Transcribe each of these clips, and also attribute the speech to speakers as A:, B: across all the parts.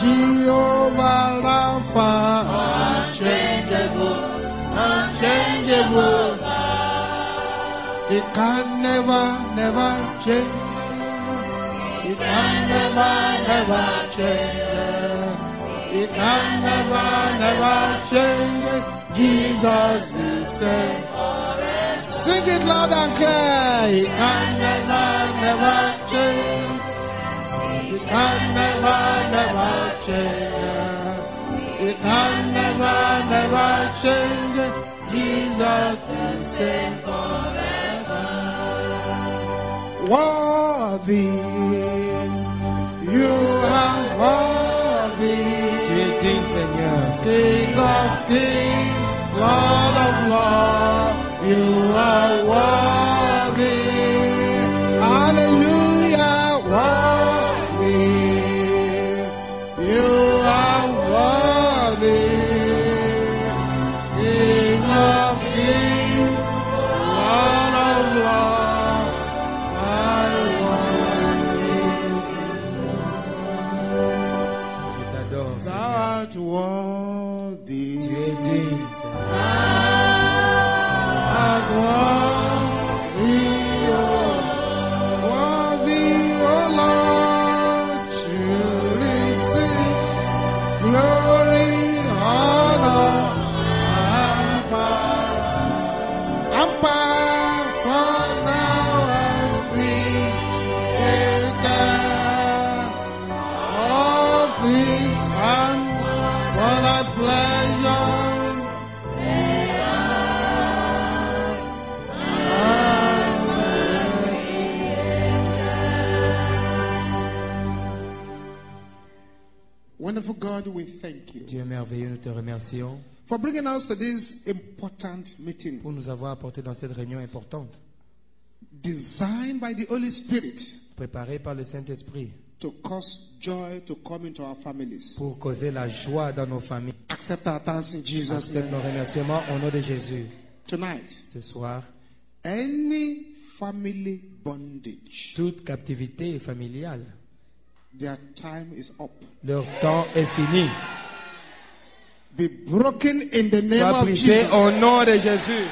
A: Jehovah Rapha, unchangeable, unchangeable God. He can never change. He can never change. He can never change. Jesus is same. Sing it loud and clear. He can never change. He can never change. He can never change. Jesus is same forever. Worthy, you are worthy.
B: Tu es digne, Seigneur.
A: King of kings, Lord of lords, you are worthy. Hallelujah, worthy. You are worthy. King of kings, Lord of lords, I
B: Je t'adore,
A: Thou
B: Seigneur.
A: art worthy.
B: Tu es digne, Seigneur.
A: Art worthy, worthy, O Lord, to receive glory, honor, and power. And power, for thou hast created all things, and for thy pleasure. Wonderful God, we thank you
B: Dieu merveilleux, nous te remercions
A: for bringing us to this important meeting
B: pour nous avoir apporté dans cette réunion importante,
A: designed by the Holy Spirit
B: préparée par le Saint-Esprit
A: to cause joy to come into our families.
B: pour causer la joie dans nos familles.
A: Accept our thanks in Jesus'
B: Accepte nos
A: name.
B: remerciements au nom de Jésus.
A: Tonight,
B: Ce soir,
A: any family bondage,
B: toute captivité familiale,
A: their time is up.
B: leur temps est fini.
A: Be broken in the name
B: Sois
A: of
B: brisé
A: Jesus.
B: au nom de Jésus.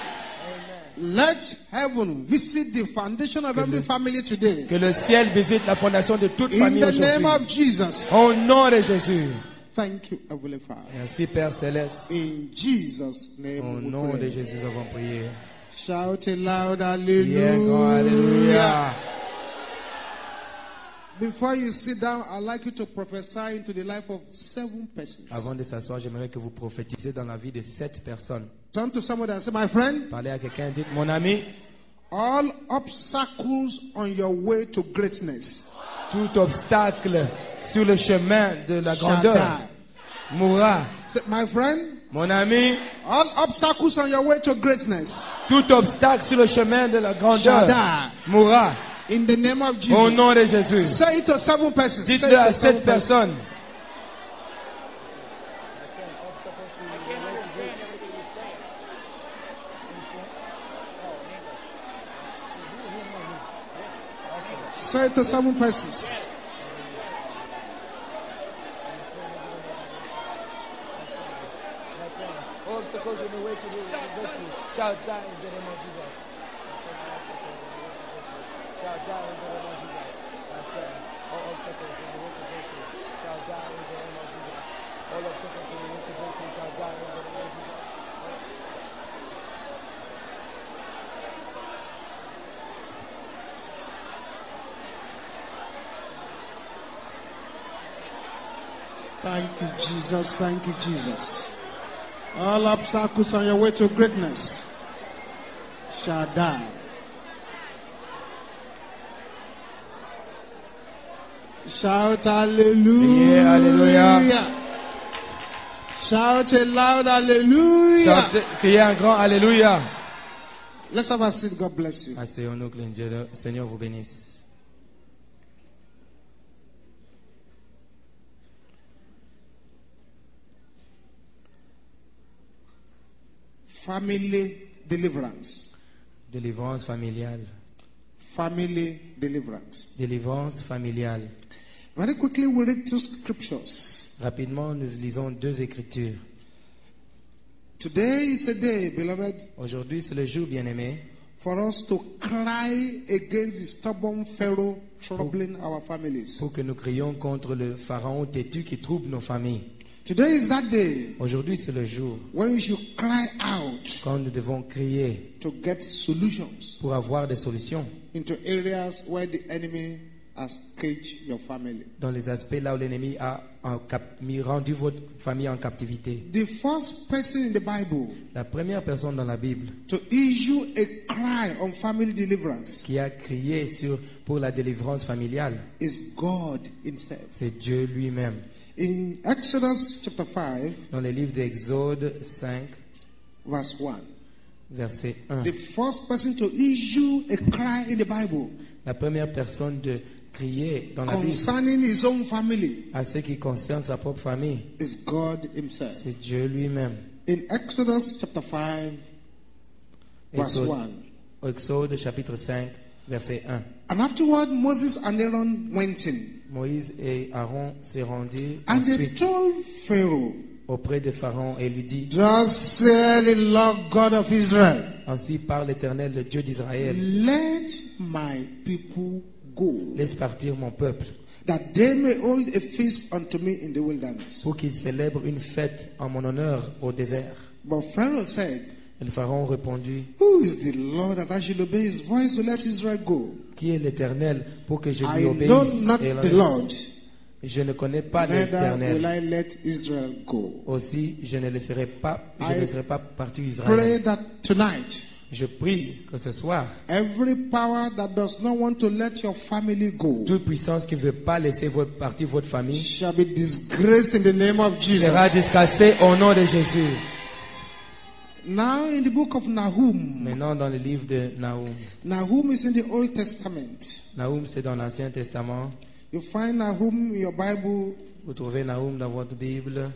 A: Let heaven visit the foundation of every family today.
B: Que le ciel visite la fondation de toute
A: In
B: famille
A: the name
B: aujourd'hui.
A: of Jesus.
B: Au nom de Jésus.
A: Thank you, Heavenly Father.
B: Merci Père Céleste.
A: In Jesus'
B: Au
A: name we
B: nom de
A: pray.
B: Jésus, nous avons prié.
A: Shout it loud,
B: Priez un grand
A: hallelujah.
B: Alléluia.
A: Before you sit down, I'd like you to prophesy into the life of 7 persons.
B: Avant de s'asseoir, j'aimerais que vous prophétisiez dans la vie de 7 personnes.
A: Turn to somebody and say, my friend,
B: Parlez à quelqu'un, dites, mon ami,
A: all obstacles on your way to greatness
B: tout obstacle sur le chemin de la
A: shall
B: grandeur
A: die.
B: mourra.
A: Say, my friend,
B: Mon ami,
A: all obstacles on your way to greatness
B: tout obstacle sur le chemin de la
A: shall
B: grandeur
A: die.
B: mourra.
A: In the name of
B: Au
A: Jesus.
B: nom de Jésus.
A: Say it to 7 persons. Say
B: Dites-le
A: it
B: à
A: to 7
B: 7 personnes.
A: Say it to 7 persons.
B: Obstacles in the way to the victory shall die in the name of Jesus. Shall die in the name of Jesus. My friend, all obstacles in the way to victory shall die in the name of Jesus. All obstacles in the way to victory shall die in the name of Jesus.
A: Thank you, Jesus. Thank you, Jesus. All obstacles on your way to greatness shall die. Shout hallelujah.
B: Yeah, hallelujah.
A: Shout it loud hallelujah.
B: Chantez, criez un grand Alléluia.
A: Let's have a seat. God bless you.
B: Asseyons-nous, que le Seigneur vous bénisse.
A: Family deliverance.
B: Délivrance familiale.
A: family deliverance.
C: Délivrance familiale.
A: Very quickly, we read two scriptures.
C: Rapidement, nous lisons 2 écritures.
A: Today is a day, beloved,
C: Aujourd'hui, c'est le jour bien-aimé
A: for us to cry against the stubborn Pharaoh troubling our families.
C: pour que nous crions contre le pharaon têtu qui trouble nos familles.
A: Today is that day
C: Aujourd'hui, c'est le jour
A: when you should cry out
C: quand nous devons crier
A: to get solutions
C: pour avoir des solutions
A: into areas where the enemy has caged your family.
C: dans les aspects là où l'ennemi a rendu votre famille en captivité.
A: The first person in the Bible
C: La première personne dans la Bible
A: to issue a cry on family deliverance
C: qui a crié pour la délivrance familiale,
A: is God himself.
C: c'est Dieu lui-même.
A: In Exodus chapter 5,
C: Dans le livre d'Exode 5,
A: verse 1,
C: verset 1,
A: the first person to issue a cry in the Bible
C: la première personne de crier dans la Bible
A: concerning his own family
C: à ce qui concerne sa propre famille,
A: is God himself.
C: c'est Dieu lui-même.
A: In Exodus chapter 5, verse 1.
C: Exode chapitre 5, verset 1.
A: And afterward, Moses and Aaron went in,
C: Moïse et Aaron se rendirent
A: and they
C: ensuite
A: told Pharaoh,
C: auprès de Pharaon et lui dit:
A: thus said the Lord God of Israel,
C: Ainsi parle l'Éternel, le Dieu d'Israël,
A: let my people go,
C: laisse partir mon peuple,
A: that they may hold a feast unto me in the wilderness.
C: pour qu'il célèbre une fête en mon honneur au désert.
A: But Pharaoh said,
C: Et le Pharaon répondit:
A: who is the Lord that I should obey his voice to let Israel go?
C: Qui est l'Éternel pour que je
A: I
C: lui
A: know
C: obéisse
A: not
C: et le
A: the
C: laisse?
A: Lord,
C: Je ne connais pas
A: neither will
C: l'Éternel.
A: I let Israel go.
C: Aussi, je ne laisserai pas partir
A: Pray
C: Israël.
A: that tonight,
C: Je prie que ce soir,
A: every power that does not want to let your family go
C: toute puissance qui ne veut pas laisser partir votre famille
A: shall be disgraced in the name of Jesus.
C: sera discassée au nom de Jésus.
A: Now in the book of Nahum,
C: Maintenant, dans le livre de Nahum.
A: Nahum is in the Old Testament.
C: Nahum, c'est dans l'Ancien Testament.
A: You find Nahum in your Bible
C: Vous trouvez Nahum dans votre Bible,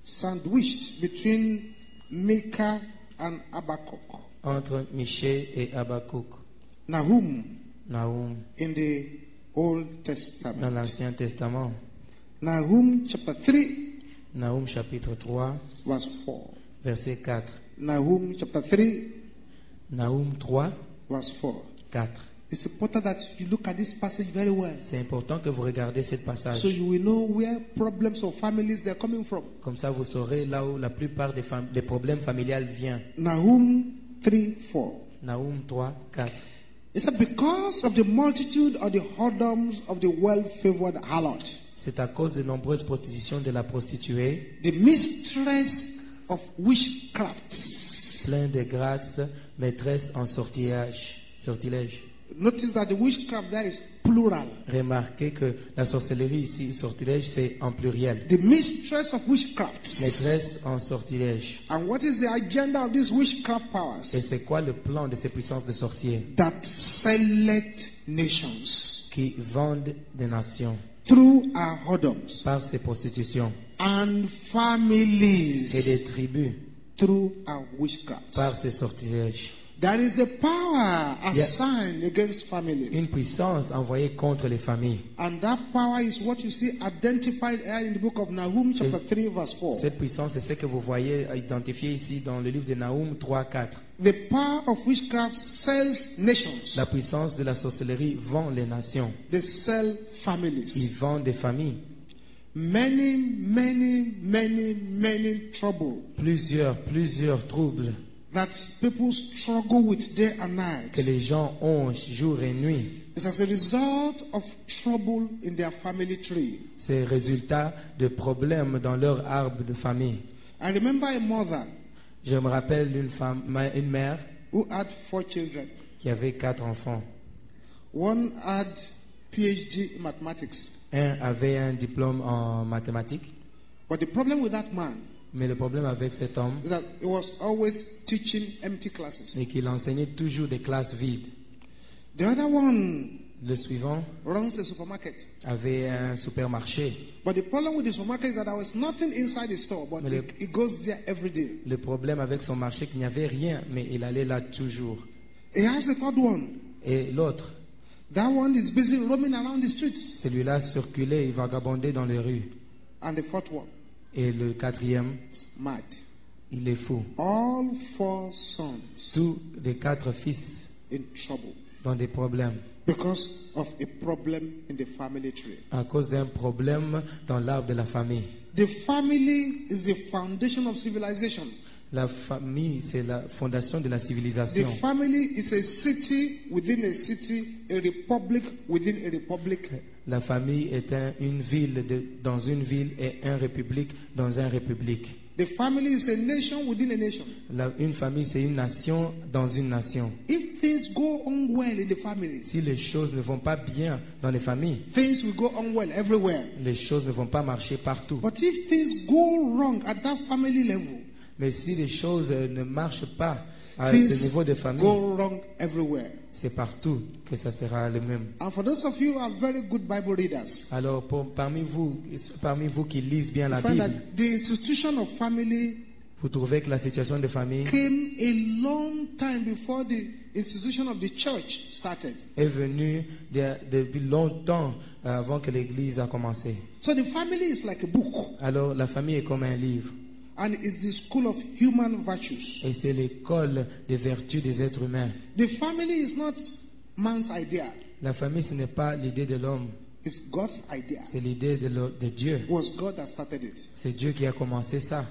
A: sandwiched between Micah and Habakkuk.
C: entre Michée et Habakkuk.
A: Nahum
C: Nahum,
A: in the Old
C: dans
A: Testament.
C: l'Ancien Testament.
A: Nahum chapter 3,
C: Nahum, chapitre 3,
A: verse 4.
C: verset 4.
A: Nahum chapter 3,
C: Nahum 3,
A: verse 4.
C: 4.
A: It's important that you look at this passage very well,
C: C'est important que vous regardez ce passage.
A: so you will know where problems of families they're coming from.
C: Comme ça, vous saurez là où la plupart des problèmes familiales viennent.
A: Nahum 3, 4.
C: Nahum 3, 4.
A: It said, because of the multitude of the whoredoms of the well-favored harlot,
C: C'est à cause de nombreuses prostitutions de la prostituée,
A: the mistress of witchcrafts.
C: plein de grâce, maîtresse en sortilège.
A: Notice that the witchcraft there is plural.
C: Remarquez que la sorcellerie ici, sortilège, c'est en pluriel.
A: The mistress of witchcrafts.
C: Maîtresse en sortilège.
A: And what is the agenda of these witchcraft
C: Et
A: powers?
C: c'est quoi le plan de ces puissances de sorciers
A: That select nations
C: qui vendent des nations
A: through our whoredoms
C: par ces prostitutions
A: and
C: et
A: families
C: des tribus
A: through our witchcraft.
C: par ces sortilèges?
A: There is a power assigned against families.
C: Une puissance envoyée contre les familles.
A: And that power is what you see identified here in the book of Nahum chapter 3 verse 4.
C: Cette puissance, c'est ce que vous voyez identifié ici dans le livre de Nahum 3, 4.
A: The power of witchcraft sells nations.
C: La puissance de la sorcellerie vend les nations.
A: They sell
C: Ils
A: families.
C: vendent des familles.
A: Many trouble
C: Plusieurs troubles
A: that people struggle with day and night.
C: que les gens ont jour et nuit.
A: It's as a result of trouble in their family tree.
C: C'est le résultat de problèmes dans leur arbre de famille.
A: I remember a mother
C: Je me rappelle une mère
A: who had 4 children.
C: qui avait 4 enfants.
A: One had PhD in mathematics.
C: Un avait un diplôme en mathématiques,
A: But the problem with that man
C: mais le problème avec cet homme,
A: is that he was always teaching empty classes.
C: c'est qu'il enseignait toujours des classes vides.
A: The other one
C: Le suivant
A: runs a supermarket.
C: avait un supermarché.
A: But the problem with the supermarket is that there was nothing inside the store, but
C: Mais
A: he goes there every day.
C: Le problème avec son marché, qu'il n'y avait rien, mais il allait là toujours.
A: He has the third one.
C: Et l'autre,
A: that one is busy roaming around the streets.
C: celui-là circulait et vagabondait dans les rues.
A: And the fourth one,
C: Et le quatrième,
A: mad.
C: il est fou.
A: All 4 sons
C: Tous les 4 fils
A: in trouble
C: dans des problèmes
A: because of a problem in the family tree.
C: à cause d'un problème dans l'arbre de la famille.
A: The family is the foundation of civilization.
C: La famille, c'est la fondation de la
A: The
C: civilisation.
A: family is a city within a city, a republic within a republic.
C: La famille est une ville dans une ville et une république dans une république.
A: The family is a nation within a nation.
C: Une famille, c'est une nation dans une nation.
A: If things go on well in the family,
C: Si les choses ne vont pas bien dans les familles,
A: things will go on well everywhere.
C: les choses ne vont pas marcher partout.
A: But if things go wrong at that family level,
C: Mais si les choses ne marchent pas à ce
A: things
C: niveau de famille,
A: go wrong everywhere.
C: c'est partout que ça sera le même.
A: And for those of you who are very good Bible readers,
C: Alors, parmi vous qui lisent bien la
A: you find
C: Bible,
A: that the institution of family
C: vous trouvez que la situation de famille
A: came a long time before the institution of the church started.
C: est venue depuis longtemps avant que l'Église a commencé.
A: So the family is like a book,
C: Alors, la famille est comme un livre.
A: and it's the school of human virtues.
C: Et c'est l'école des vertus des êtres humains.
A: The family is not man's idea,
C: La famille, ce n'est pas l'idée de l'homme,
A: it's God's idea.
C: c'est l'idée de Dieu.
A: It was God that started it.
C: C'est Dieu qui a commencé ça.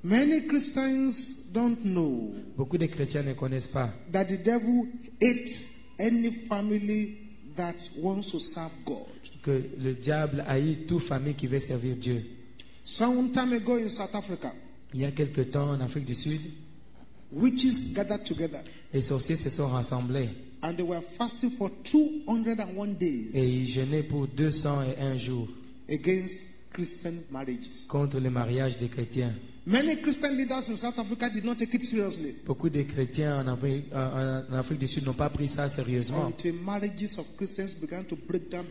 A: Many Christians don't know
C: Beaucoup de chrétiens ne connaissent pas
A: that the devil hates any family that wants to serve God.
C: que le diable haït toute famille qui veut servir Dieu.
A: Some time ago in South Africa,
C: Il y a quelque temps en Afrique du Sud,
A: witches gathered together
C: les sorciers se sont rassemblés
A: and they were fasting for 201
C: et
A: days
C: ils jeûnaient pour 201 jours
A: against Christian marriages.
C: contre le mariage des chrétiens.
A: Many Christian leaders in South Africa did not take it seriously
C: Beaucoup de chrétiens en Afrique du Sud n'ont pas pris ça sérieusement
A: until marriages of Christians began to break down.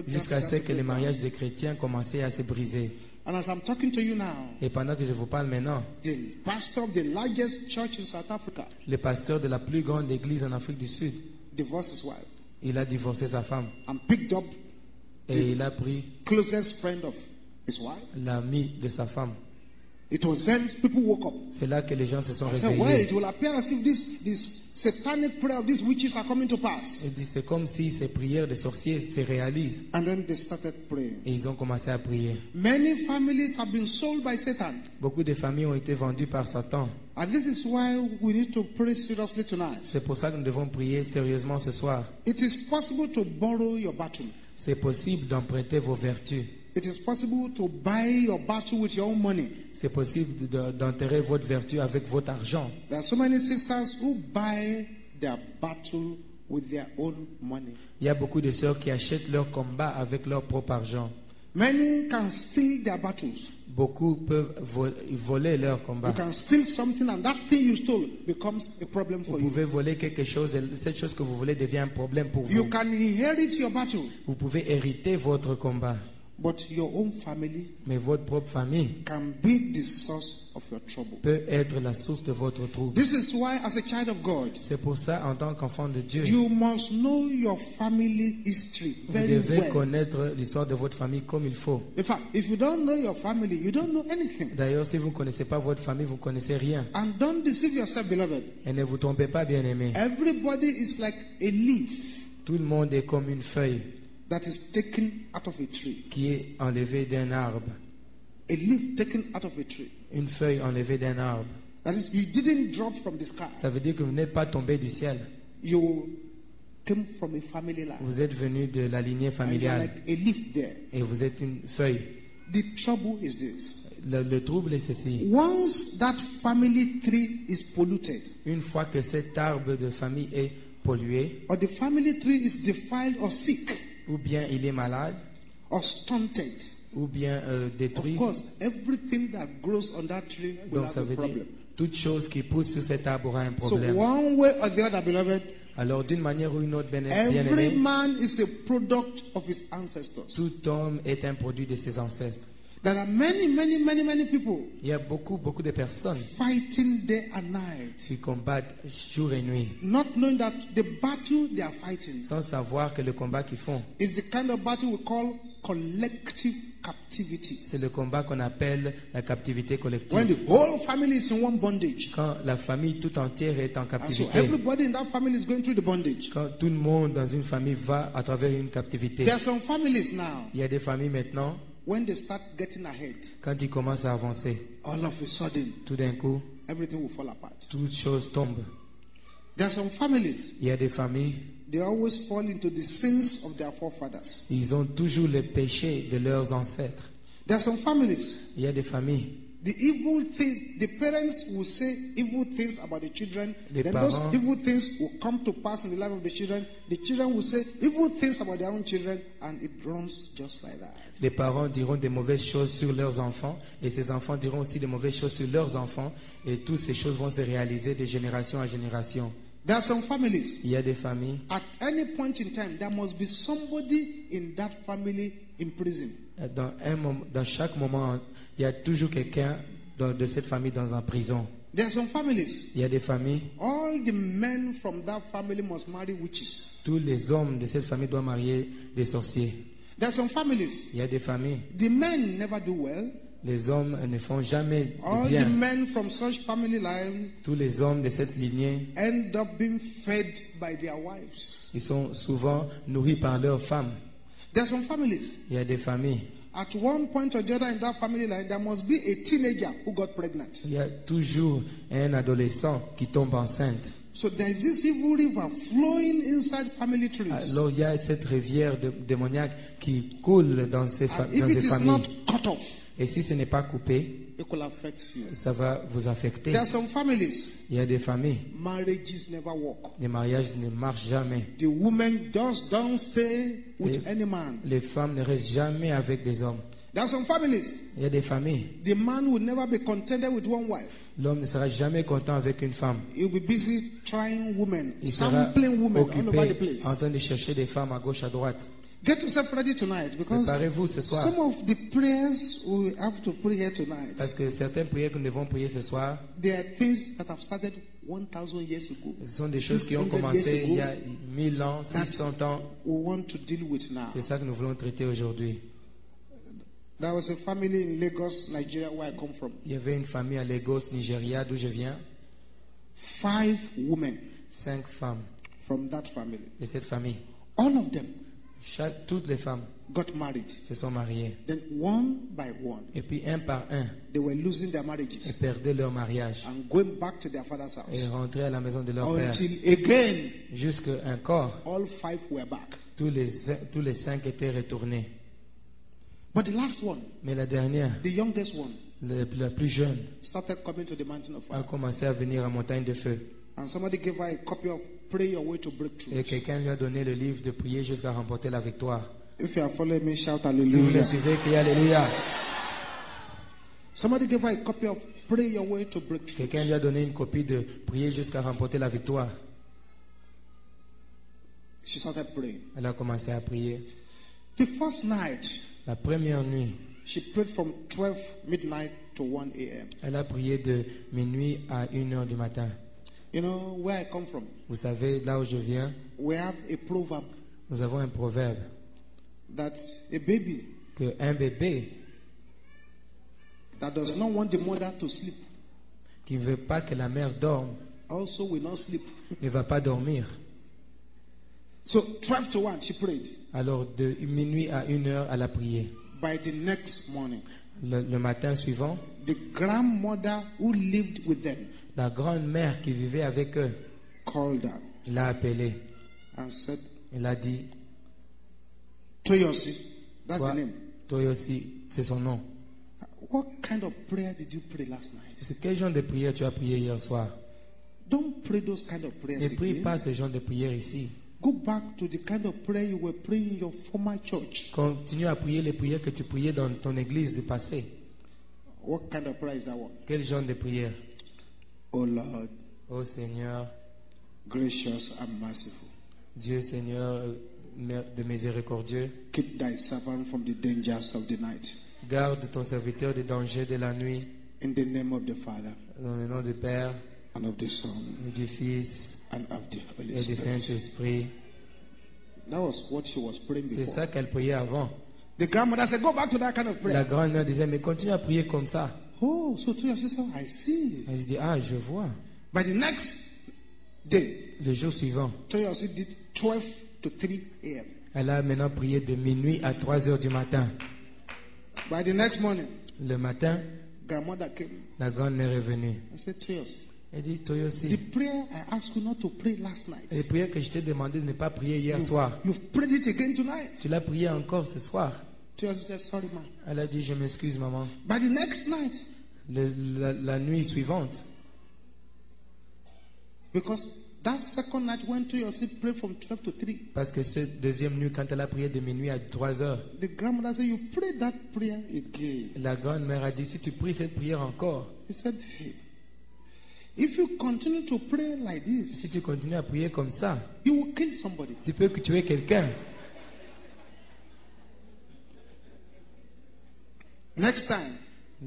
C: jusqu'à ce que les mariages des chrétiens commençaient à se briser.
A: And as I'm talking to you now,
C: Et pendant que je vous parle maintenant,
A: the pastor of the largest church in South Africa
C: le pasteur de la plus grande église en Afrique du Sud,
A: divorced his wife
C: il a divorcé sa femme
A: and picked up
C: et il a pris
A: closest friend of his wife.
C: l'ami de sa femme.
A: It was then people woke up.
C: C'est là que les gens se sont
A: I said, well,
C: réveillés.
A: it will appear as if this satanic prayer of these witches are coming to pass.
C: Il dit, c'est comme si ces prières des sorciers se réalisent.
A: And then they started praying.
C: Et ils ont commencé à prier.
A: Many families have been sold by Satan.
C: Beaucoup de familles ont été vendues par Satan.
A: And this is why we need to pray seriously tonight.
C: C'est pour ça que nous devons prier sérieusement ce soir.
A: It is possible to borrow your battle.
C: C'est possible d'emprunter vos vertus.
A: It is possible to buy your battle with your own money.
C: C'est possible d'enterrer votre vertu avec votre argent.
A: There are so many sisters who buy their battle with their own money.
C: Il y a beaucoup de sœurs qui achètent leur combat avec leur propre argent.
A: Many can steal their battles.
C: Beaucoup peuvent voler leur
A: You
C: combat.
A: can steal something and that thing you stole becomes a problem for
C: Vous
A: you.
C: pouvez voler quelque chose et cette chose que vous volez devient un problème pour
A: You
C: vous.
A: can inherit your battle,
C: Vous pouvez hériter votre combat,
A: but your own family
C: mais votre propre famille
A: can be the source of your trouble.
C: peut être la source de votre trouble.
A: This is why, as a child of God,
C: C'est pour ça, en tant qu'enfant de Dieu,
A: you must know your family history
C: vous
A: very
C: devez
A: well.
C: connaître l'histoire de votre famille comme il faut.
A: In fact, if you don't know your family, you don't know anything.
C: D'ailleurs, si vous ne connaissez pas votre famille, vous ne connaissez rien.
A: And don't deceive yourself, beloved.
C: Et ne vous trompez pas, bien-aimés.
A: Everybody is like a leaf
C: Tout le monde est comme une feuille
A: that is taken out of a tree.
C: qui est enlevée d'un arbre.
A: A leaf taken out of a tree.
C: Une feuille enlevée d'un arbre.
A: That is, you didn't drop from the sky.
C: Ça veut dire que vous n'êtes pas tombé du ciel.
A: You came from a family line.
C: Vous êtes venu de la lignée
A: And you're
C: familiale.
A: like a leaf there.
C: Et vous êtes une feuille.
A: The trouble is this.
C: Le trouble est ceci.
A: Once that family tree is polluted,
C: Une fois que cet arbre de famille est pollué,
A: or the family tree is defiled or sick
C: ou bien il est malade,
A: or stunted,
C: ou bien détruit,
A: of course, everything that grows on that tree will
C: donc
A: have
C: ça
A: a
C: veut dire
A: problem.
C: toute chose qui pousse sur cet arbre aura un
A: So
C: problème.
A: one way or the other, beloved,
C: Alors d'une manière ou une autre, bien
A: every
C: aimé,
A: man is a product of his ancestors.
C: tout homme est un produit de ses ancêtres.
A: There are many people
C: Il y a beaucoup de personnes
A: fighting day and night,
C: qui combattent jour et nuit,
A: not knowing that the battle they are fighting
C: sans savoir que le combat qu'ils font,
A: is the kind of battle we call collective captivity.
C: c'est le combat qu'on appelle la captivité
A: When
C: collective.
A: the whole family is in one bondage,
C: Quand la famille tout entière est en
A: and so
C: captivité,
A: everybody in that family is going through the bondage.
C: quand tout le monde dans une famille va à travers une captivité,
A: There are some families now,
C: il y a des familles maintenant,
A: when they start getting ahead,
C: quand ils commencent à avancer,
A: all of a sudden,
C: tout d'un coup,
A: everything will fall apart.
C: toutes choses tombent.
A: There are some families,
C: Il y a des familles,
A: they always fall into the sins of their forefathers.
C: ils ont toujours les péchés de leurs ancêtres.
A: There are some families,
C: Il y a des familles,
A: the evil things, the parents will say evil things about the children,
C: Les
A: then those
C: parents-
A: evil things will come to pass in the life of the children will say evil things about their own children, and it runs just like that.
C: les parents diront des mauvaises choses sur leurs enfants et ces enfants diront aussi des mauvaises choses sur leurs enfants et toutes ces choses vont se réaliser de génération à génération.
A: There are some families,
C: Il y a des familles,
A: at any point in time, there must be somebody in that family in prison.
C: dans chaque moment, il y a toujours quelqu'un de cette famille dans une prison.
A: There are some families,
C: Il y a des familles,
A: all the men from that family must marry witches.
C: tous les hommes de cette famille doivent marier des sorciers.
A: There are some families,
C: Il y a des familles,
A: the men never do well.
C: les hommes ne font jamais de
A: All the
C: bien.
A: men from such family lines
C: Tous les hommes de cette lignée,
A: end up being fed by their wives.
C: ils sont souvent nourris par leurs femmes.
A: There are some families.
C: Il y a des familles,
A: At one point or the other in that family line, there must be a teenager who got pregnant.
C: il y a toujours un adolescent qui tombe enceinte.
A: So there is this evil river flowing inside family trees.
C: Alors il y a cette rivière démoniaque qui coule dans ces,
A: And if
C: dans
A: it
C: ces
A: is
C: familles.
A: not cut off,
C: Et si ce n'est pas coupé,
A: it will affect you.
C: ça va vous affecter.
A: There are some families,
C: Il y a des familles,
A: marriages never work.
C: les mariages ne marchent jamais.
A: The women just don't stay with
C: Les-
A: any man.
C: Les femmes ne restent jamais avec des hommes.
A: There are some families,
C: Il y a des familles,
A: the man will never be contented with one wife.
C: l'homme ne sera jamais content avec une femme.
A: He'll be busy trying women,
C: Il sera
A: sampling women all over the
C: occupé
A: place.
C: en train de chercher des femmes à gauche, à droite.
A: Get yourself ready tonight, because
C: Préparez-vous ce soir.
A: some of the prayers we have to pray here tonight,
C: Parce que certaines prières que nous devons prier ce soir,
A: they are things that have started 1,000 years ago.
C: ce sont des choses qui ont
A: 600
C: commencé
A: years
C: il y
A: ago.
C: a 1000 ans, 600 ans.
A: We want to deal with now.
C: C'est ça que nous voulons traiter aujourd'hui.
A: There was a family in Lagos, Nigeria, where I come from.
C: Il y avait une famille à Lagos, Nigeria, d'où je viens.
A: 5 women
C: 5 femmes
A: from that family.
C: de cette famille.
A: All of them
C: Toutes les femmes
A: got married.
C: se sont mariées.
A: Then one by one,
C: Et puis un par un,
A: they were losing their
C: elles
A: marriages
C: perdaient leur mariage
A: and going back to their father's
C: et
A: house.
C: rentraient à la maison de leur père.
A: Until again,
C: Jusqu'à un corps,
A: all 5 were back.
C: tous les 5 étaient retournés.
A: But the last one,
C: Mais la dernière,
A: the youngest one,
C: la plus jeune,
A: started coming to the mountain of
C: a
A: fire.
C: commencé à venir à Montagne de Feu.
A: And somebody gave her a copy of Pray Your Way to Breakthrough.
C: Et quelqu'un lui a donné le livre de prier jusqu'à remporter la victoire.
A: If you are following me, shout
C: Si vous le
A: hallelujah.
C: suivez, criez Alléluia.
A: Somebody gave her a copy of Pray Your Way to Breakthrough.
C: Quelqu'un lui a donné une copie de prier jusqu'à remporter la victoire.
A: She started praying.
C: Elle a commencé à prier.
A: The first night,
C: La première nuit,
A: she prayed from 12 midnight to 1 a.m.
C: elle a prié de minuit à 1h du matin.
A: You know where I come from?
C: Vous savez, là où je viens,
A: We have a proverb
C: nous avons un proverbe
A: that a baby
C: que un bébé
A: that does not want the mother to sleep
C: qui ne veut pas que la mère dorme
A: also will not sleep.
C: ne va pas dormir.
A: So 12 to 1, she prayed.
C: Alors de minuit à 1h, elle a prié.
A: By the next morning,
C: Le matin suivant,
A: the grandmother who lived with them
C: la grand-mère qui vivait avec eux
A: called her
C: l'a appelée.
A: and said,
C: Elle a dit,
A: Toyosi, that's
C: toi,
A: the name.
C: toi aussi, c'est son nom.
A: What kind of prayer did you pray last night?
C: C'est quel genre de prière tu as prié hier soir?
A: Don't pray those kind of prayers
C: Ne prie
A: again.
C: pas ce genre de prière ici.
A: Go back to the kind of prayer you were praying in your former church.
C: Continue à prier les prières que tu priais dans ton église du passé.
A: What kind of prayer is that one?
C: Quel genre de prière?
A: Oh Lord,
C: Ô Seigneur,
A: gracious and merciful,
C: Dieu Seigneur de miséricordieux,
A: keep thy servant from the dangers of the night.
C: Garde ton serviteur des dangers de la nuit.
A: In the name of the Father,
C: Dans le nom du Père,
A: and of the Son,
C: et du Fils
A: and of the Holy
C: et du
A: Spirit.
C: Saint-Esprit.
A: That was what she was praying
C: C'est
A: before.
C: ça qu'elle priait avant.
A: The grandmother said, go back to that kind of prayer.
C: La grand-mère disait, mais continue à prier comme ça.
A: Oh, so to your sister, I see.
C: Elle dit, ah, je vois.
A: By the next day,
C: Le jour suivant,
A: Toyosi did 12 to 3 a.m.
C: elle a maintenant prié de minuit à 3 heures du matin.
A: By the next morning,
C: Le matin,
A: grandmother came.
C: la grand-mère est venue.
A: I said, Toyosi,
C: Elle dit,
A: the
C: Toyosi,
A: prayer I asked you not to pray last night,
C: les prières que je t'ai demandé de ne pas prier hier soir,
A: you've prayed it again tonight.
C: tu l'as prié encore ce soir.
A: Toyosi said, sorry, ma.
C: Elle a dit, je m'excuse, maman.
A: By the next night,
C: La nuit suivante,
A: because that second night when Toyosi prayed from 12 to 3,
C: parce que ce deuxième nuit, quand elle a prié de minuit à 3 heures,
A: the grandmother said, you prayed that prayer again.
C: la grand-mère a dit, si tu pries cette prière encore,
A: He said, hey, if you continue to pray like this,
C: si tu continues à prier comme ça,
A: you will kill somebody.
C: tu peux tuer quelqu'un.
A: Next time,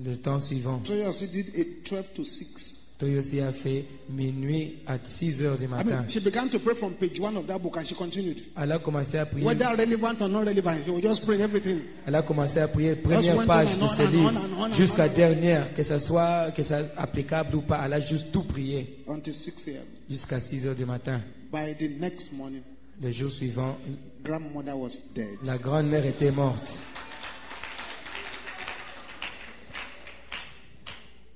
C: Le temps suivant,
A: Toyosi did a 12 to 6.
C: Toyosi a fait minuit à 6 heures du matin.
A: She began to pray from page 1 of that book and she continued.
C: Elle a commencé à prier.
A: Whether relevant or not relevant, she will just pray everything.
C: Elle a commencé à prier
A: Just
C: première
A: went
C: page
A: on
C: de
A: and
C: ce
A: on and
C: livre
A: on and on
C: jusqu'à
A: and on.
C: dernière, que ça soit applicable ou pas. Elle a juste tout prié
A: Until 6 a.m.
C: jusqu'à 6 heures du matin.
A: By the next morning,
C: Le jour suivant,
A: grandmother was dead.
C: la grand-mère était morte.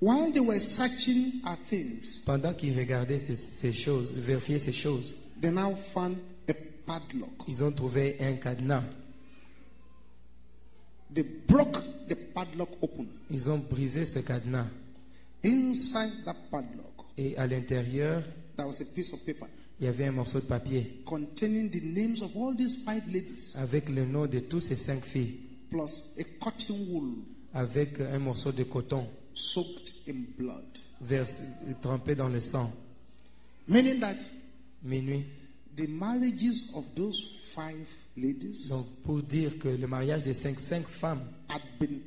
A: While they were searching at things,
C: Pendant qu'ils regardaient ces choses, vérifiaient ces choses,
A: they now found a padlock.
C: ils ont trouvé un cadenas.
A: They broke the padlock open.
C: Ils ont brisé ce cadenas.
A: Inside that padlock,
C: Et à l'intérieur,
A: there was a piece of paper
C: il y avait un morceau de papier
A: containing the names of all these 5 ladies,
C: avec le nom de tous ces 5 filles,
A: plus a cotton wool
C: avec un morceau de coton
A: soaked in blood.
C: trempé dans le sang.
A: Meaning that
C: Minuit.
A: the marriages of those 5 ladies
C: Donc, pour dire que le mariage des 5 femmes
A: had been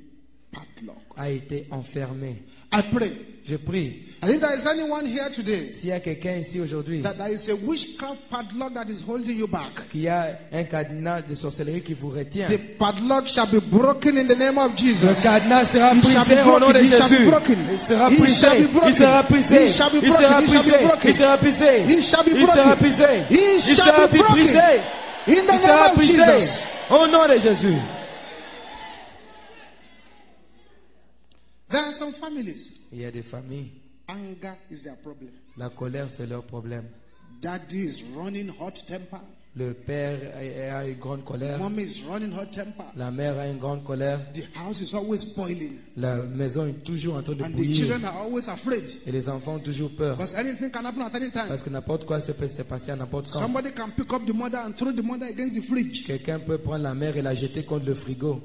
A: padlocked.
C: a été enfermé.
A: I pray.
C: Je prie,
A: And if there is anyone here today
C: s'il y a quelqu'un ici aujourd'hui
A: that there is a witchcraft padlock that is holding you back,
C: qui a un cadenas de sorcellerie qui vous retient,
A: the padlock shall be broken in the name of Jesus.
C: le cadenas sera
A: It shall be
C: brisé au nom de
A: broken. It shall be
C: Jésus.
A: broken.
C: Il sera
A: It
C: brisé.
A: shall be broken.
C: Il sera brisé.
A: It shall be
C: Il sera
A: broken. It shall be
C: brisé.
A: broken.
C: Il sera brisé.
A: It shall be
C: Il sera
A: broken.
C: brisé.
A: It
C: Il
A: shall
C: sera
A: be broken.
C: brisé.
A: In the
C: Il sera
A: name of
C: brisé.
A: Jesus.
C: Au nom de Jésus.
A: There are some families.
C: Il y a des familles,
A: Anger is their problem.
C: la colère c'est leur problème.
A: Daddy is running hot temper.
C: Le père a une grande colère.
A: Mommy is running hot temper.
C: La mère a une grande colère.
A: The house is always boiling.
C: La maison est toujours en train de
A: And the
C: bouillir.
A: children are always afraid.
C: Et les enfants ont toujours peur.
A: Because anything can happen at any time.
C: Parce que n'importe quoi peut se passer à n'importe quand.
A: Somebody can pick up the mother and throw the mother against the fridge.
C: Quelqu'un peut prendre la mère et la jeter contre le frigo.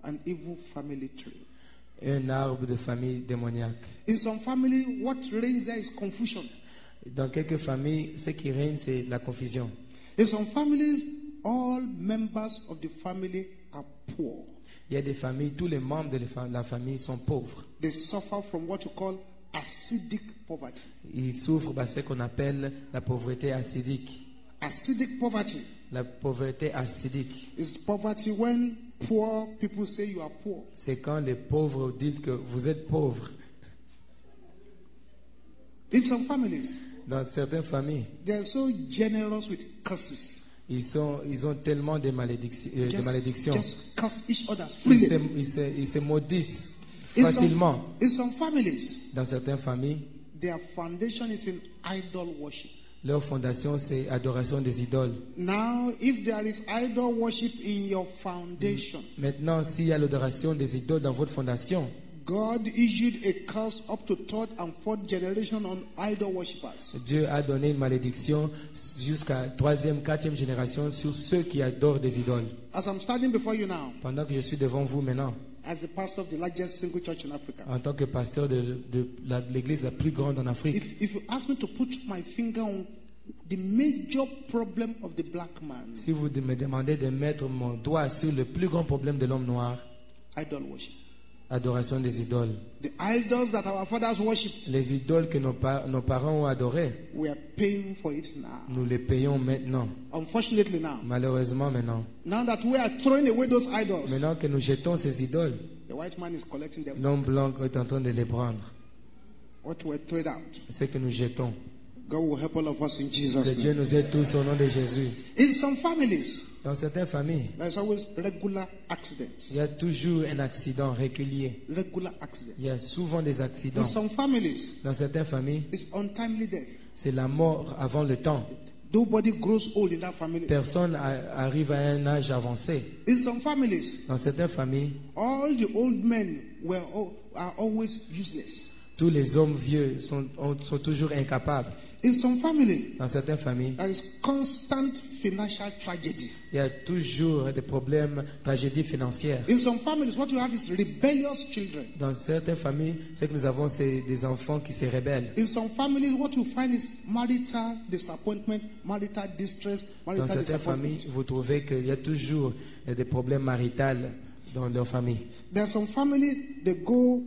A: An evil family tree.
C: Un arbre de famille démoniaque.
A: In some family, what reigns there is confusion.
C: Dans quelques familles, ce qui règne, c'est la confusion.
A: In some families, all members of the family are poor.
C: Il y a des familles, tous les membres de la famille sont pauvres.
A: They suffer from what you call acidic poverty.
C: Ils souffrent de ce qu'on appelle la pauvreté acidique.
A: Acidic poverty
C: La pauvreté acidique,
A: is poverty when poor people say you are poor.
C: c'est quand les pauvres disent que vous êtes pauvres.
A: In some families,
C: Dans certaines familles,
A: they are so generous with curses.
C: ils ont tellement de malédictions.
A: Just curse each other
C: Ils
A: freely.
C: se maudissent
A: In
C: facilement.
A: in some families,
C: Dans certaines familles,
A: their foundation is in idol worship.
C: leur fondation, c'est adoration des idoles.
A: Now, if there is idol worship in your foundation,
C: Maintenant, s'il y a l'adoration des idoles dans votre fondation,
A: God issued a curse up to third and fourth generation on idol worshippers.
C: Dieu a donné une malédiction jusqu'à 3e, 4e génération sur ceux qui adorent des idoles.
A: As I'm standing before you now,
C: Pendant que je suis devant vous maintenant,
A: as the pastor of the largest single church in Africa,
C: en tant que pasteur de l'église la plus grande en Afrique,
A: if you ask me to put my finger on the major problem of the black man,
C: Si vous me demandez de mettre mon doigt sur le plus grand problème de l'homme noir,
A: idol worship.
C: adoration des idoles.
A: The idols that our fathers worshipped,
C: Les idoles que nos parents ont adorées,
A: we are paying for it now.
C: nous les payons maintenant.
A: Unfortunately now.
C: Malheureusement maintenant.
A: Now that we are throwing away those idols,
C: Maintenant que nous jetons ces idoles,
A: the white man is collecting them.
C: l'homme blanc est en train de les prendre.
A: What we throw out.
C: Ce que nous jetons.
A: God will help all of us in
C: Que
A: Jesus'
C: Dieu
A: name.
C: nous aide tous au nom de Jésus.
A: In some families,
C: Dans certaines familles,
A: there's always regular accidents.
C: il y a toujours un accident régulier.
A: Regular accidents.
C: Il y a souvent des
A: In
C: accidents.
A: some families,
C: Dans certaines familles,
A: it's untimely death.
C: c'est la mort avant le temps.
A: Nobody grows old in that family.
C: Personne arrive à un âge avancé.
A: In some families,
C: Dans certaines familles,
A: all the old men are always useless.
C: tous les hommes vieux sont toujours incapables.
A: In some families,
C: Dans certaines familles,
A: there is constant financial tragedy.
C: il y a toujours des problèmes, tragédies financières.
A: In some families, what you have is rebellious children.
C: Dans certaines familles, ce que nous avons, c'est des enfants qui se rebellent.
A: In some families, what you find is marital disappointment, marital distress,
C: Dans
A: marital
C: certaines familles,
A: disappointment.
C: vous trouvez qu'il y a toujours des problèmes maritaux dans leur famille.
A: There are some families that go